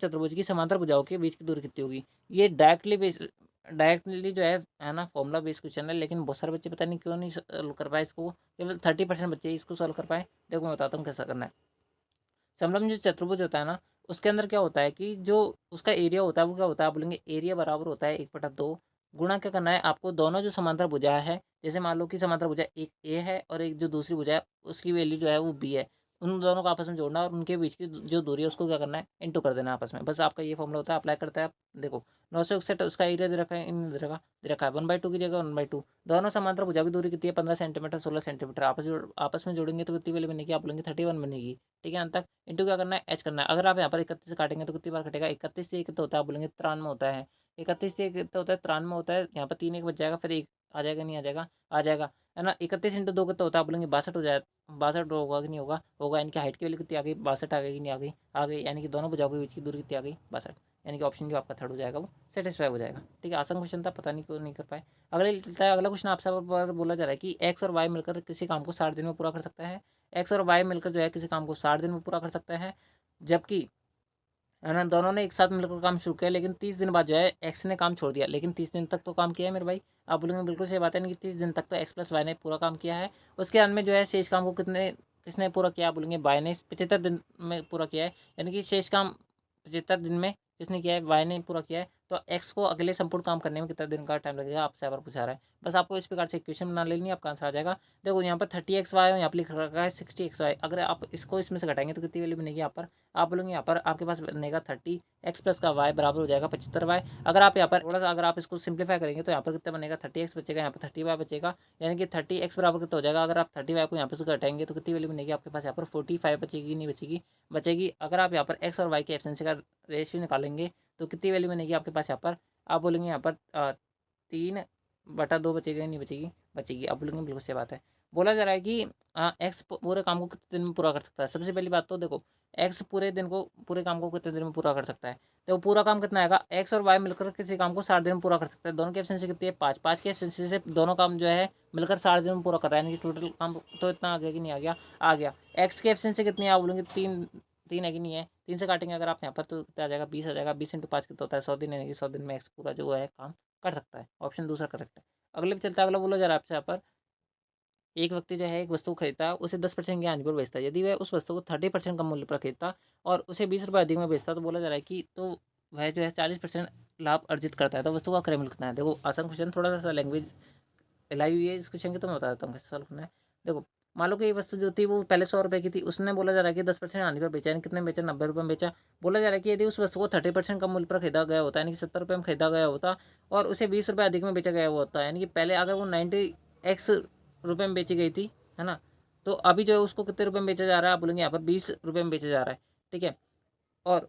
चतुर्भुज की समांतर भुजाओं के बीच की दूरी कितनी होगी। ये डायरेक्टली जो है ना, फॉर्मूला बेस्ड क्वेश्चन है। लेकिन बहुत सारे बच्चे पता नहीं क्यों नहीं सॉल्व कर पाए इसको, केवल 30% बच्चे इसको सॉल्व कर पाए। देखो मैं बताता हूँ कैसा करना है। समलंब जो चतुर्भुज होता है ना, उसके अंदर क्या होता है कि जो उसका एरिया होता है वो क्या होता है, आप बोलेंगे एरिया बराबर होता है 1/2 गुणा क्या करना है आपको, दोनों जो समांतर भुजा है, जैसे मान लो कि समांतर भुजा एक ए है और एक जो दूसरी भुजा है उसकी वैल्यू जो है वो बी है, उन दोनों को आपस में जोड़ना और उनके बीच की जो दूरी है उसको क्या करना है, इंटू कर देना आपस में। बस आपका ये फॉर्मूला होता है, अप्लाई करता है आप। देखो 961 उसका एरिया दे रखा है, इन दे रखा है 1/2 की जगह 1/2। दोनों समांतर भुजा की दूरी कितनी है, 15 सेंटीमीटर 16 सेंटीमीटर। आपस में जोड़ेंगे तो कितनी वैल्यू बनेगी, आप बोलेंगे 31 बनेगी, ठीक है। अंत तक इंटू क्या करना है, एच करना है। अगर आप यहाँ पर 31 से काटेंगे तो कितनी बार कटेगा, 31 से कितना होता है, आप बोलेंगे 93 होता है। 31 से कितना होता है, 93 होता है। यहाँ पर 3 1 बच जाएगा, फिर एक आ जाएगा, नहीं आ जाएगा, आ जाएगा, है ना। 31 × 2 कितना होता है, आप बोलेंगे 62 हो जाए, 62 होगा कि नहीं होगा, होगा। इनकी हाइट की वैल्यू कितनी आ गई, 62 आ गई कि नहीं आ गई, आ गई। यानी कि दोनों भुजाओं के बीच की दूरी कितनी आ गई, 62। यानी कि ऑप्शन जो आपका थर्ड हो जाएगा वो सेटिस्फाई हो जाएगा, ठीक है। आसान क्वेश्चन था, पता नहीं क्यों नहीं कर पाए। अगले चलता है। अगला क्वेश्चन आपसे पर बोला जा रहा है कि एक्स और वाई मिलकर किसी काम को 60 दिन में पूरा कर सकता है। एक्स और वाई मिलकर जो है किसी काम को 60 दिन में पूरा कर सकता है, जबकि है ना दोनों ने एक साथ मिलकर काम शुरू किया, लेकिन 30 दिन बाद जो है एक्स ने काम छोड़ दिया। लेकिन 30 दिन तक तो काम किया है मेरे भाई, आप बोलेंगे बिल्कुल सही बात है कि 30 दिन तक तो एक्स प्लस वाई ने पूरा काम किया है। उसके अंत में जो है शेष काम को किसने पूरा किया, आप बोलेंगे वाई ने 75 दिन में पूरा किया है। यानी कि शेष काम 75 दिन में किसने किया है, वाई ने पूरा किया है। तो एक्स को अगले संपूर्ण काम करने में कितना दिन का टाइम लगेगा, आपसे यहाँ पर पूछा रहा है। बस आपको इस प्रकार से इक्वेशन बना लेनी है, आपका आंसर आ जाएगा। देखो यहाँ पर 30x वाई यहाँ पर लिख रखा है 60x वाई। अगर आप इसको इसमें से घटाएंगे तो कितनी वैल्यू बनेगी यहाँ पर, आप बोलेंगे यहाँ पर आपके पास बनेगा 30x प्लस का वाई बराबर हो जाएगा 75y। अगर आप यहाँ पर थोड़ा सा अगर आप इसको सिंप्लीफाई करेंगे तो यहाँ पर कितना बनेगा, 30x बचेगा, यहाँ पर 30y बचेगा। यानी कि 30x बराबर कितना हो जाएगा, अगर आप 30y को यहाँ पर से घटाएंगे तो कितनी वैल्यू बनेगी आपके पास, यहाँ पर 45 बचेगी, नहीं बचेगी, बचेगी। अगर आप यहाँ पर x और y के एफिशिएंसी का रेशियो निकालेंगे तो कितनी वैल्यू बनेगी आपके पास, यहाँ पर आप बोलेंगे यहाँ पर 3/2 बचेगा, नहीं बचेगी, बचेगी। आप बोलेंगे बिल्कुल सही बात है। बोला जा रहा है कि एक्स पूरे काम को कितने दिन में पूरा कर सकता है। सबसे पहली बात तो देखो एक्स पूरे काम को कितने दिन में पूरा कर सकता है। तो पूरा काम कितना आएगा, एक्स और वाई मिलकर किसी काम को 60 दिन में पूरा कर सकता है। दोनों की एफिशिएंसी कितनी है, 5 5 की एफिशिएंसी से दोनों काम जो है मिलकर 60 दिन में पूरा कर रहा है। यानी कि टोटल काम तो इतना आ गया कि नहीं आ गया, आ गया। एक्स की एफिशिएंसी कितनी है, आप बोलेंगे 3 है कि नहीं है, 3 से काटेंगे अगर आप यहाँ पर तो कितना आ जाएगा, 20 आ जाएगा। 20 × 5 कितना होता है, 100 दिन। यानी कि 100 दिन में एक्स पूरा जो है काम कर सकता है। ऑप्शन दूसरा करेक्ट है। अगले पे चलता है। अगला बोला जा रहा है आपसे यहाँ पर, एक व्यक्ति जो है एक वस्तु खरीदता है, उसे 10% की हानि पर बेचता है। यदि वह उस वस्तु को 30% कम मूल्य पर खरीदता और उसे 20 रुपये अधिक में बेचता तो बोला जा रहा है कि तो वह जो है 40% लाभ अर्जित करता है। तो वस्तु का क्रय मूल्य कितना है। देखो आसान क्वेश्चन, थोड़ा सा लैंग्वेज लाई हुई है इस क्वेश्चन की, तो मैं बता देता हूँ कैसे सॉल्व करना है। देखो मान लो कि ये वस्तु जो थी वो पहले 100 रुपये की थी, उसने बोला जा रहा है कि 10% हानि पर बेचा, यानी कितने बेचा, 90 रुपये में बेचा। बोला जा रहा है कि यदि उस वस्तु को 30% कम मूल्य पर खरीदा गया होता है, यानी कि 70 रुपये में खरीदा गया होता और उसे 20 रुपये अधिक में बेचा गया होता, यानी कि पहले अगर वो 90x रुपये में बेची गई थी, है ना, तो अभी जो है उसको कितने रुपये में बेचा जा रहा है, आप बोलेंगे यहाँ पर 20 रुपये में बेचा जा रहा है, ठीक है। और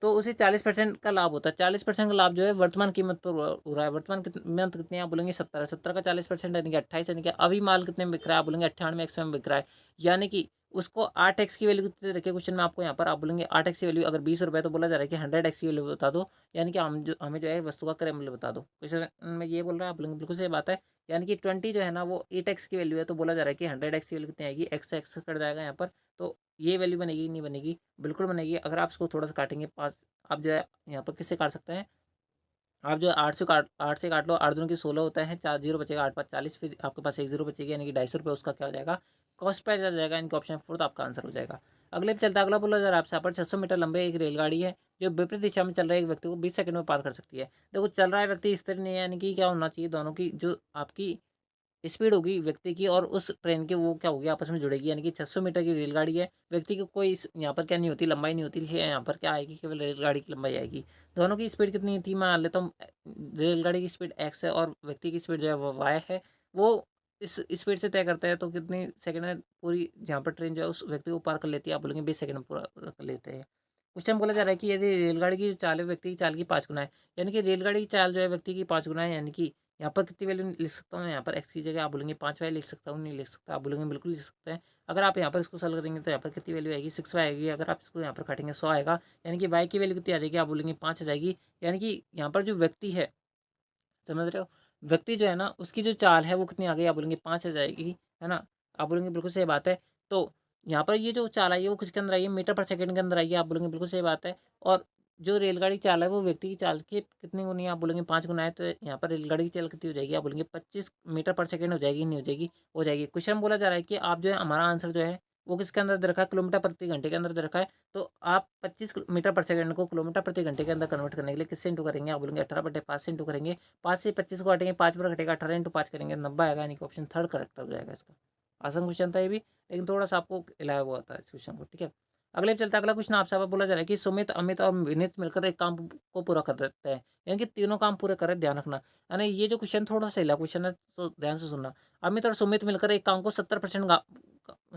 तो उसे 40% का लाभ होता है। 40% का लाभ जो है वर्तमान कीमत पर हो रहा है। वर्तमान कीमत कितनी है, आप बोलेंगे 70 है। 70 का 40% यानी कि 28, यानी कि अभी माल कितने में बिक रहा है, आप बोलेंगे 98x में बिक रहा है। यानी कि उसको 8x की वैल्यू कितनी रखिए क्वेश्चन में आपको यहाँ पर, आप बोलेंगे 8x की वैल्यू अगर 20 रुपये, तो बोला जा रहा है कि 100x की वैल्यू बता दो, यानी कि हमें जो है वस्तु का क्रय मूल्य बता दो। क्वेश्चन में ये बोल रहा है, आप बोलेंगे बिल्कुल सही बात है। यानी कि 20 जो है ना वो 8x की वैल्यू है, तो बोला जा रहा है कि 100x की वैल्यू कितनी आएगी, एक्स से एक्स कट जाएगा यहाँ पर। तो ये वैल्यू बनेगी, नहीं बनेगी, बिल्कुल बनेगी। अगर आप इसको थोड़ा सा काटेंगे 5, आप जो है यहाँ पर किससे काट सकते हैं, आप जो है 8 से काट लो, 8 दूनी की 16 होता है, 4 जीरो बचेगा, 8 5 40, फिर आपके पास 1 जीरो बचेगी, यानी कि 250 रुपये उसका क्या हो जाएगा, कॉस्ट प्राइस आ जाएगा। इनका ऑप्शन 4 आपका आंसर हो जाएगा। अगले पे चलता है, अगला बोला जा रहा है आपसे यहाँ पर 600 मीटर लंबे एक रेलगाड़ी है जो विपरीत दिशा में चल रहे एक व्यक्ति को 20 सेकंड में पार कर सकती है। देखो चल रहा है व्यक्ति स्थिर नहीं है, यानी कि क्या होना चाहिए, दोनों की जो आपकी स्पीड होगी व्यक्ति की और उस ट्रेन की, वो क्या होगी, आपस में जुड़ेगी। यानी कि 600 मीटर की रेलगाड़ी है, व्यक्ति की कोई यहाँ पर क्या नहीं होती, लंबाई नहीं होती है, यहाँ पर क्या आएगी, केवल रेलगाड़ी की लंबाई आएगी। दोनों की स्पीड कितनी थी, मैं मान लेता हूँ रेलगाड़ी की स्पीड एक्स है और व्यक्ति की स्पीड जो है वो वाई है। वो इस स्पीड से तय करता है, तो कितनी सेकंड में पूरी जहाँ पर ट्रेन जो है उस व्यक्ति को पार कर लेती है, आप बोलेंगे 20 सेकंड में पूरा कर लेते हैं। क्वेश्चन बोला जा रहा है कि यदि रेलगाड़ी की जो चाल है व्यक्ति की चाल की 5 गुना है, यानी कि रेलगाड़ी की चाल जो है व्यक्ति की 5 गुना है, यानी कि यहाँ पर कितनी वैल्यू लिख सकता हूँ, यहाँ पर एक्स की जगह आप बोलेंगे 5 वाई लिख सकता हूँ, नहीं लिख सकता, आप बोलेंगे बिल्कुल लिख सकते हैं। अगर आप यहाँ पर इसको सॉल्व करेंगे तो यहाँ पर कितनी वैल्यू आएगी, 6 वाई आएगी। अगर आप इसको यहाँ पर काटेंगे 100 आएगा, यानी कि वाई की वैल्यू कितनी आ जाएगी, आप बोलेंगे 5 आ जाएगी। यानी कि यहाँ पर जो व्यक्ति है, समझ रहे हो, व्यक्ति जो है ना उसकी जो चाल है वो कितनी आ गई, आप बोलेंगे 5 आ जाएगी, है ना। आप बोलेंगे बिल्कुल सही बात है। तो यहाँ पर ये जो चाल आई है वो किसके अंदर आई है, मीटर पर सेकंड के अंदर आई है, आप बोलेंगे बिल्कुल सही बात है। और जो रेलगाड़ी चाल है वो व्यक्ति की चाल की कितनी गुनी है, आप बोलेंगे 5 गुना है। तो यहाँ पर रेलगाड़ी की चाल कितनी हो जाएगी, आप बोलेंगे 25 मीटर पर सेकंड हो जाएगी, नहीं हो जाएगी, हो जाएगी। क्वेश्चन बोला जा रहा है कि आप जो है हमारा आंसर जो है वो किसके अंदर दे रखा है, किलोमीटर प्रति घंटे के अंदर दे रखा है। तो आप 25 मीटर पर सेकंड को किलोमीटर प्रति घंटे के अंदर कन्वर्ट करने के लिए किससे इंटू करेंगे, आप बोलेंगे 18/5 से इंटू करेंगे। 5 से 25 को काटेंगे, 5 पर घटेगा, 18 इंटू 5 करेंगे 90 आएगा, यानी कि ऑप्शन थर्ड करेक्ट हो जाएगा इसका। आसान क्वेश्चन था ये भी, लेकिन थोड़ा सा आपको हिलाया हुआ था इस क्वेश्चन को, ठीक है। अगले पे चलता है, अगला क्वेश्चन आपसे आप बोला जा रहा है कि सुमित, अमित और विनीत मिलकर एक काम को पूरा कर देते हैं, यानी कि तीनों काम पूरे करें, ध्यान रखना। यानी ये जो क्वेश्चन थोड़ा सा हिला क्वेश्चन है, तो ध्यान से सुनना। अमित और सुमित मिलकर एक काम को 70%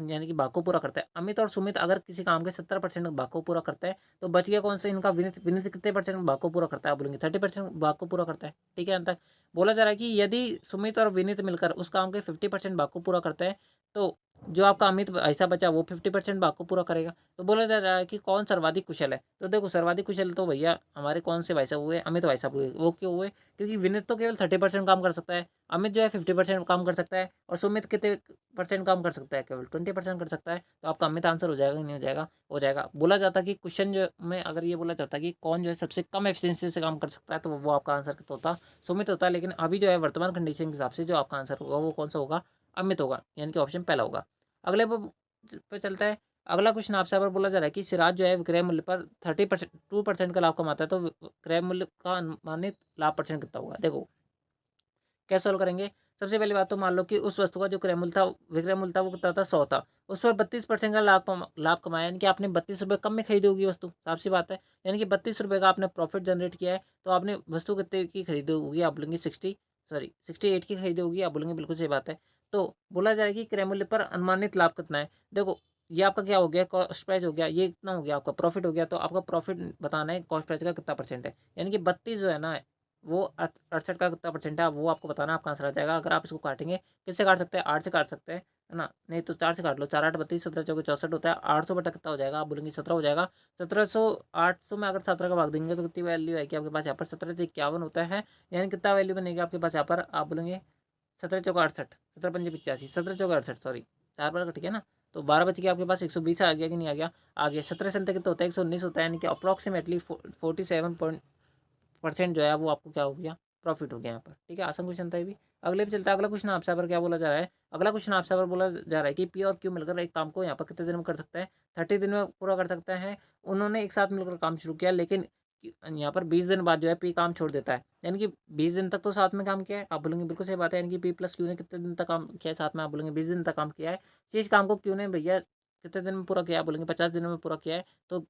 यानी कि भाग को पूरा करता है। अमित और सुमित अगर किसी काम के 70% भाग को पूरा करता है, तो बच गया कौन सा इनका, विनीत। विनीत कितने परसेंट भाग को पूरा करता है, आप बोलेंगे 30% भाग को पूरा करता है, ठीक है। अंत तक बोला जा रहा है कि यदि सुमित और विनीत मिलकर उस काम के 50% भाग को पूरा करते हैं, तो जो आपका अमित ऐसा बचा वो 50% भाग को पूरा करेगा। तो बोला जा रहा है कि कौन सर्वाधिक कुशल है। तो देखो सर्वाधिक कुशल तो भैया हमारे कौन से भाई साहब हुए, अमित भाई साहब हुए। वो क्यों हुए, क्योंकि विनीत तो केवल 30% काम कर सकता है, अमित जो है 50% काम कर सकता है, और सुमित कितने परसेंट काम कर सकता है, केवल 20% कर सकता है। तो आपका अमित आंसर हो जाएगा कि नहीं हो जाएगा, हो जाएगा। बोला जाता कि क्वेश्चन जो में अगर ये बोला जाता कि कौन जो है सबसे कम एफिशिएंसी से काम कर सकता है, तो वो आपका आंसर कितना होता, सुमित होता है। लेकिन अभी जो है वर्तमान कंडीशन के हिसाब से जो आपका आंसर होगा वो कौन सा होगा, अमित होगा, यानी कि ऑप्शन पहला होगा। अगले पे चलता है, अगला क्वेश्चन आपसे यहाँ पर बोला जा रहा है कि सिराज जो है विक्रय मूल्य पर 2% का लाभ कमाता है, तो विक्रय मूल्य का अनुमानित लाभ परसेंट कितना होगा। देखो कैसे सोल्व करेंगे। सबसे पहली बात तो मान लो कि उस वस्तु का जो क्रय मूल्य था, विक्रय मूल्य था, वो कितना था, 100 था। उस पर 32% का लाभ कमाया, यानी कि आपने 32 रुपये कम में खरीदी होगी वस्तु, साफ सी बात है। यानी कि 32 रुपये का आपने प्रॉफिट जनरेट किया है, तो आपने वस्तु कितने की खरीदी होगी, आप बोलेंगे 68 की खरीदी होगी, आप बोलेंगे बिल्कुल सही बात है। तो बोला जाए कि क्रय मूल्य पर अनुमानित लाभ कितना है। देखो ये आपका क्या हो गया, कॉस्ट प्राइस हो गया, ये कितना हो गया आपका प्रॉफिट हो गया। तो आपका प्रॉफिट बताना है कॉस्ट प्राइस का कितना परसेंट है, यानी कि 32 जो है ना वो 68 का कितना परसेंट है, वो आपको बताना, आपका आंसर आ जाएगा। अगर आप इसको काटेंगे, किससे काट सकते हैं, 8 से काट सकते हैं, है ना। नहीं तो 4 से काट लो, 4 8 32, 17 चौके 64 होता है। 800 बटा कितना हो जाएगा, आप बोलेंगे 17 हो जाएगा। 1700, 800 में अगर 17 का भाग देंगे तो कितनी वैल्यू आएगी आपके पास, यहाँ पर 17 से 51 होता है, यानी कितना वैल्यू बनेगी आपके पास यहाँ पर, आप बोलेंगे 17 चौका 68, 17 पंजे 85, 17 चौका 68, सॉरी 4 बार कट गया ना। तो 12 बच गया आपके पास, 120 आ गया कि नहीं आ गया, आ गया। 17 से कितना होता है, 119 होता है, यानी कि अप्रॉक्सीमेटली 47% जो है वो आपको क्या हो गया, प्रॉफिट हो गया यहाँ पर, ठीक है। आसान क्वेश्चन था ये भी। अगले पे चलता है, अगला क्वेश्चन आपसे पर क्या बोला जा रहा है। अगला क्वेश्चन आपसे पर बोला जा रहा है कि पी और क्यू मिलकर एक काम को यहाँ पर कितने दिन में कर सकते हैं, 30 दिन में पूरा कर सकते हैं। उन्होंने एक साथ मिलकर काम शुरू किया, लेकिन यहाँ पर 20 दिन बाद जो है पी काम छोड़ देता है, यानी कि 20 दिन तक तो साथ में काम किया है, आप बोलेंगे बिल्कुल सही बात है। यानी कि पी प्लस क्यू ने कितने दिन तक काम किया है साथ में, आप बोलेंगे 20 दिन तक काम किया है। इस काम को क्यू ने भैया कितने दिन में पूरा किया, आप बोलेंगे 50 दिनों में पूरा किया है। तो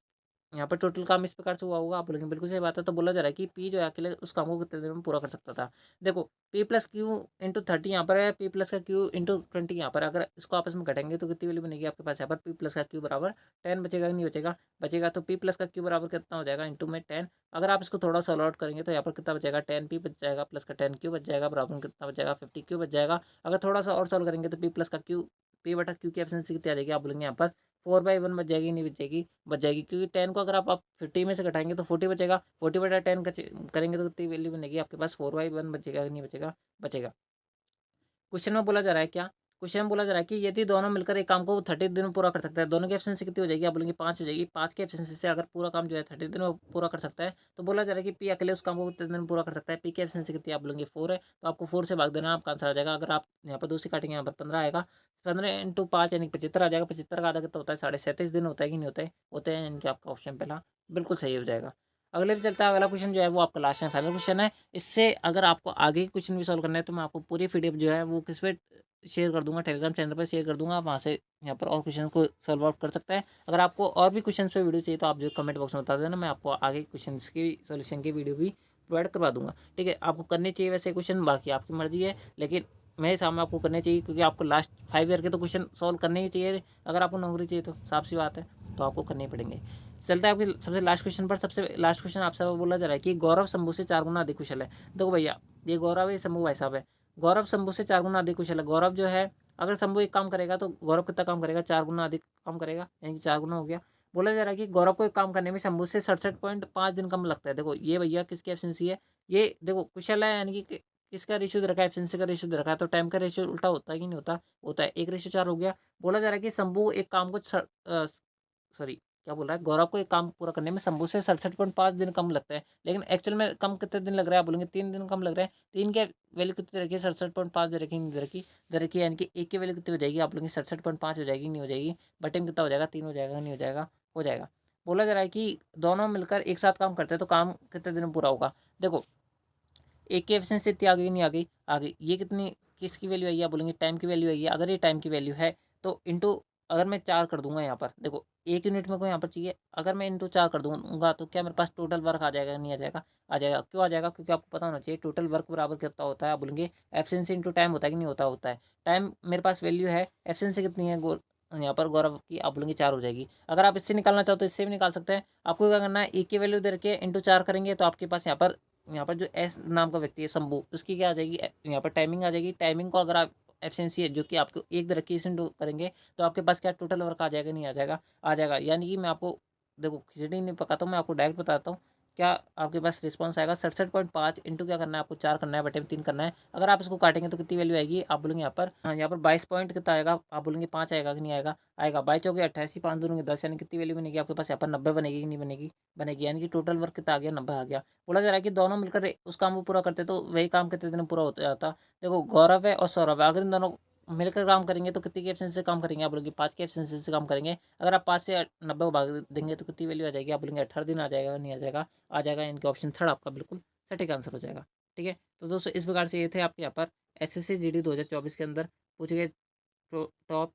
यहाँ पर टोटल काम इस प्रकार से हुआ होगा, आप बोलेंगे बिल्कुल सही बात है। तो बोला जा रहा है कि पी जो है अकेले उस काम को कितने दिन में पूरा कर सकता था। देखो पी प्लस क्यू इंटू 30 यहाँ पर है, पी प्लस का क्यू इंटू 20 यहाँ पर। अगर इसको आपस में घटेंगे तो कितनी वैल्यू बनेगी आपके पास यहाँ पर, पी प्लस का क्यू बराबर 10 बचेगा कि नहीं बचेगा, बचेगा। तो पी प्लस का क्यू बराबर कितना हो जाएगा, इंटू में 10। अगर आप इसको थोड़ा सा आउट करेंगे तो यहाँ पर कितना बचेगा, 10 पी बच जाएगा, प्लस का 10 क्यू बच जाएगा, बराबर में कितना बचेगा, 50 क्यू बच जाएगा। अगर थोड़ा सा और सॉल्व करेंगे तो पी प्लस का क्यू, पी बटा क्यू की एफिशिएंसी कितनी आ जाएगी, आप बोलेंगे यहाँ पर 4/1 बच जाएगी, नहीं बच जाएगी, बच जाएगी। क्योंकि 10 को अगर आप 50 में से घटाएंगे तो 40 बचेगा, 40 बटा 10 करेंगे तो कितनी वैल्यू बनेगी आपके पास, 4/1 बचेगा कि नहीं बचेगा, बचेगा। क्वेश्चन में बोला जा रहा है क्या, क्वेश्चन बोला जा रहा है कि यदि दोनों मिलकर एक काम को 30 दिन में पूरा कर सकता है, दोनों की एफिशिएंसी कितनी हो जाएगी? आप बोलेंगे 5 हो जाएगी। 5 की एफिशिएंसी से अगर पूरा काम जो है 30 दिन में पूरा कर सकता है, तो बोला जा रहा है कि पी अकेले उस काम को कितने दिन में पूरा कर सकता है? पी की एफिशिएंसी कितनी है? आप बोलेंगे 4 है, तो आपको 4 से भाग देना, आपका आंसर आ जाएगा। अगर आप यहाँ पर 2 से काटेंगे, यहाँ पर 15 आएगा। 15 इंटू 5 यानी 75 आ जाएगा। 75 का आधा कितना होता है? 37.5 दिन होता है कि नहीं होता है? होते हैं, यानी कि आपका ऑप्शन पहला बिल्कुल सही हो जाएगा। अगले पे चलता है। अगला क्वेश्चन जो है वो आपका लास्ट एंड फाइनल क्वेश्चन है। इससे अगर आपको आगे के क्वेश्चन भी सॉल्व करना है, तो मैं आपको पूरी पीडीएफ जो है वो किस पे शेयर कर दूँगा, टेलीग्राम चैनल पर शेयर कर दूँगा। आप वहाँ से यहाँ पर और क्वेश्चन को सॉल्व आउट कर सकते हैं। अगर आपको और भी क्वेश्चन पे वीडियो चाहिए, तो आप जो कमेंट बॉक्स में बता देना, मैं आपको आगे क्वेश्चन की सॉल्यूशन की वीडियो भी प्रोवाइड करवा दूँगा। ठीक है, आपको करने चाहिए वैसे क्वेश्चन, बाकी आपकी मर्ज़ी है, लेकिन मेरे हिसाब में आपको करने चाहिए, क्योंकि आपको लास्ट 5 ईयर के तो क्वेश्चन सॉल्व करने ही चाहिए। अगर आपको नौकरी चाहिए तो साफ-सी बात है, तो आपको करने ही पड़ेंगे। चलता है आपके सबसे लास्ट क्वेश्चन पर। सबसे लास्ट क्वेश्चन आपसे बोला जा रहा है कि गौरव शंभू से 4 गुना अधिक कुशल है। देखो भैया, ये गौरव है, शंभू भाई साहब है। गौरव शंभू से 4 गुना अधिक कुशल है। गौरव जो है, अगर शंभू एक काम करेगा, तो गौरव कितना काम करेगा? 4 गुना अधिक काम करेगा, यानी कि 4 गुना हो गया। बोला जा रहा है कि गौरव को एक काम करने में शंभू से 67.5 दिन कम लगता है। देखो ये भैया किसकी एफिशिएंसी है? ये देखो कुशल है, यानी कि किसका रेशियो दे रखा है? एफिशिएंसी का रेशियो दे रखा है। तो टाइम का रेशियो उल्टा होता है कि नहीं होता? होता है। 1:4 हो गया। बोला जा रहा है कि शंभू एक काम को सॉरी, क्या बोल रहा है? गौरव को एक काम पूरा करने में शंभू से 67.5 दिन कम लगता है, लेकिन एक्चुअल में कम कितने दिन लग रहा है? आप बोलेंगे 3 दिन कम लग रहा है। 3 की वैल्यू कितनी दे रखी है? 67.5 दे रखी, नहीं दे रखी? दे रखी है, यानी कि 1 की वैल्यू कितनी हो जाएगी? आप बोलेंगे 67.5 हो जाएगी, नहीं हो जाएगी? बटे में कितना हो जाएगा? 3 हो जाएगा, नहीं हो जाएगा? हो जाएगा। बोला जा रहा है कि दोनों मिलकर एक साथ काम करते हैं, तो काम कितने दिन में पूरा होगा? देखो, एक की एफिशिएंसी इतनी आ गई, नहीं आ गई? आ गई। ये कितनी किसकी वैल्यू आई है? आप बोलेंगे टाइम की वैल्यू आई है। अगर ये टाइम की वैल्यू है, तो इंटू, अगर मैं 4 कर दूंगा यहाँ पर, देखो 1 यूनिट मेरे को यहाँ पर चाहिए, अगर मैं इंटू 4 कर दूंगा, तो क्या मेरे पास टोटल वर्क आ जाएगा? नहीं आ जाएगा? आ जाएगा। क्यों आ जाएगा? क्योंकि आपको पता होना चाहिए टोटल वर्क बराबर कितना होता है। आप बोलेंगे एफिशिएंसी इंटू टाइम होता है कि नहीं होता? होता है। टाइम मेरे पास वैल्यू है, एफिशिएंसी कितनी है यहाँ पर गौरव की? आप बोलेंगे 4 हो जाएगी। अगर आप इससे निकालना चाहो तो इससे भी निकाल सकते हैं। आपको क्या करना है? एक की वैल्यू दे रखी है, इंटू 4 करेंगे, तो आपके पास यहाँ पर जो एस नाम का व्यक्ति है शंभू, उसकी क्या आ जाएगी? यहाँ पर टाइमिंग आ जाएगी। टाइमिंग को अगर आप एफिशिएंसी है जो कि आपको एक दे रखी है, इसे इंटू करेंगे, तो आपके पास क्या टोटल वर्क आ जाएगा? नहीं आ जाएगा? आ जाएगा। यानी कि मैं आपको, देखो खिचड़ी नहीं पकाता हूँ, मैं आपको डायरेक्ट बताता हूँ। क्या आपके पास रिस्पॉन्स आएगा? 67.5 इंटू क्या करना है आपको? 4 करना है, बटे में 3 करना है। अगर आप इसको काटेंगे तो कितनी वैल्यू आएगी? आप बोलेंगे यहाँ पर, हाँ, यहाँ पर 22 पॉइंट कितना आएगा? आप बोलेंगे 5 आएगा कि नहीं आएगा? आएगा। 22 हो गया 88, 5 दूनी 10, यानी कितनी वैल्यू बनेगी आपके पास? यहाँ पर 90 बनेगी कि नहीं बनेगी? बनेगी। यानी कि टोटल वर्क कितना आ गया? 90 आ गया। बोला जा रहा है कि दोनों मिलकर उस काम को पूरा करते, तो वही काम कितने दिन में पूरा होता जाता? देखो गौरव है और सौरभ है, अगर इन दोनों मिलकर काम करेंगे तो कितनी की एफिशिएंसी से काम करेंगे? आप बोलेंगे 5 की एफिशिएंसी से काम करेंगे। अगर आप 5 से 90 को भाग देंगे, तो कितनी वैल्यू आ जाएगी? आप बोलेंगे 18 दिन आ जाएगा, नहीं आ जाएगा? आ जाएगा। इनके ऑप्शन थर्ड आपका बिल्कुल सटीक आंसर हो जाएगा। ठीक है, तो दोस्तों इस प्रकार से ये थे आपके यहाँ पर एसएससी जीडी 2024 के अंदर पूछे गए टॉप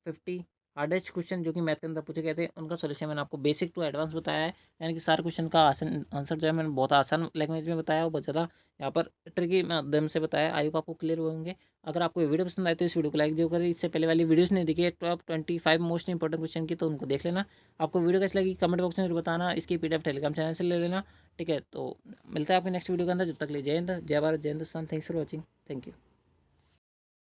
50 हार्डेस्ट क्वेश्चन जो कि मैथ के अंदर पूछे गए थे, उनका सॉल्यूशन मैंने आपको बेसिक टू एडवांस बताया है। यानी कि सारे क्वेश्चन का आसान आंसर जो है मैंने बहुत आसान लैंग्वेज में बताया और बहुत ज़्यादा यहाँ पर ट्रिकी माध्यम से बताया। आई होप आपको क्लियर हुए होंगे। अगर आपको ये वीडियो पसंद आए तो इस वीडियो को लाइक जो करें। इससे पहले वाली वीडियोस नहीं देखी है टॉप 25 मोस्ट इंपॉर्टेंट क्वेश्चन की, तो उनको देख लेना। आपको वीडियो कैसी लगी कमेंट बॉक्स में जरूर बताना। इसकी पीडीएफ टेलीग्राम चैनल से ले लेना। ठीक है, तो मिलता है आपके नेक्स्ट वीडियो के अंदर। जब तक ले जय हिंद, जय भारत, जय Hindustan. Thanks for watching. Thank you.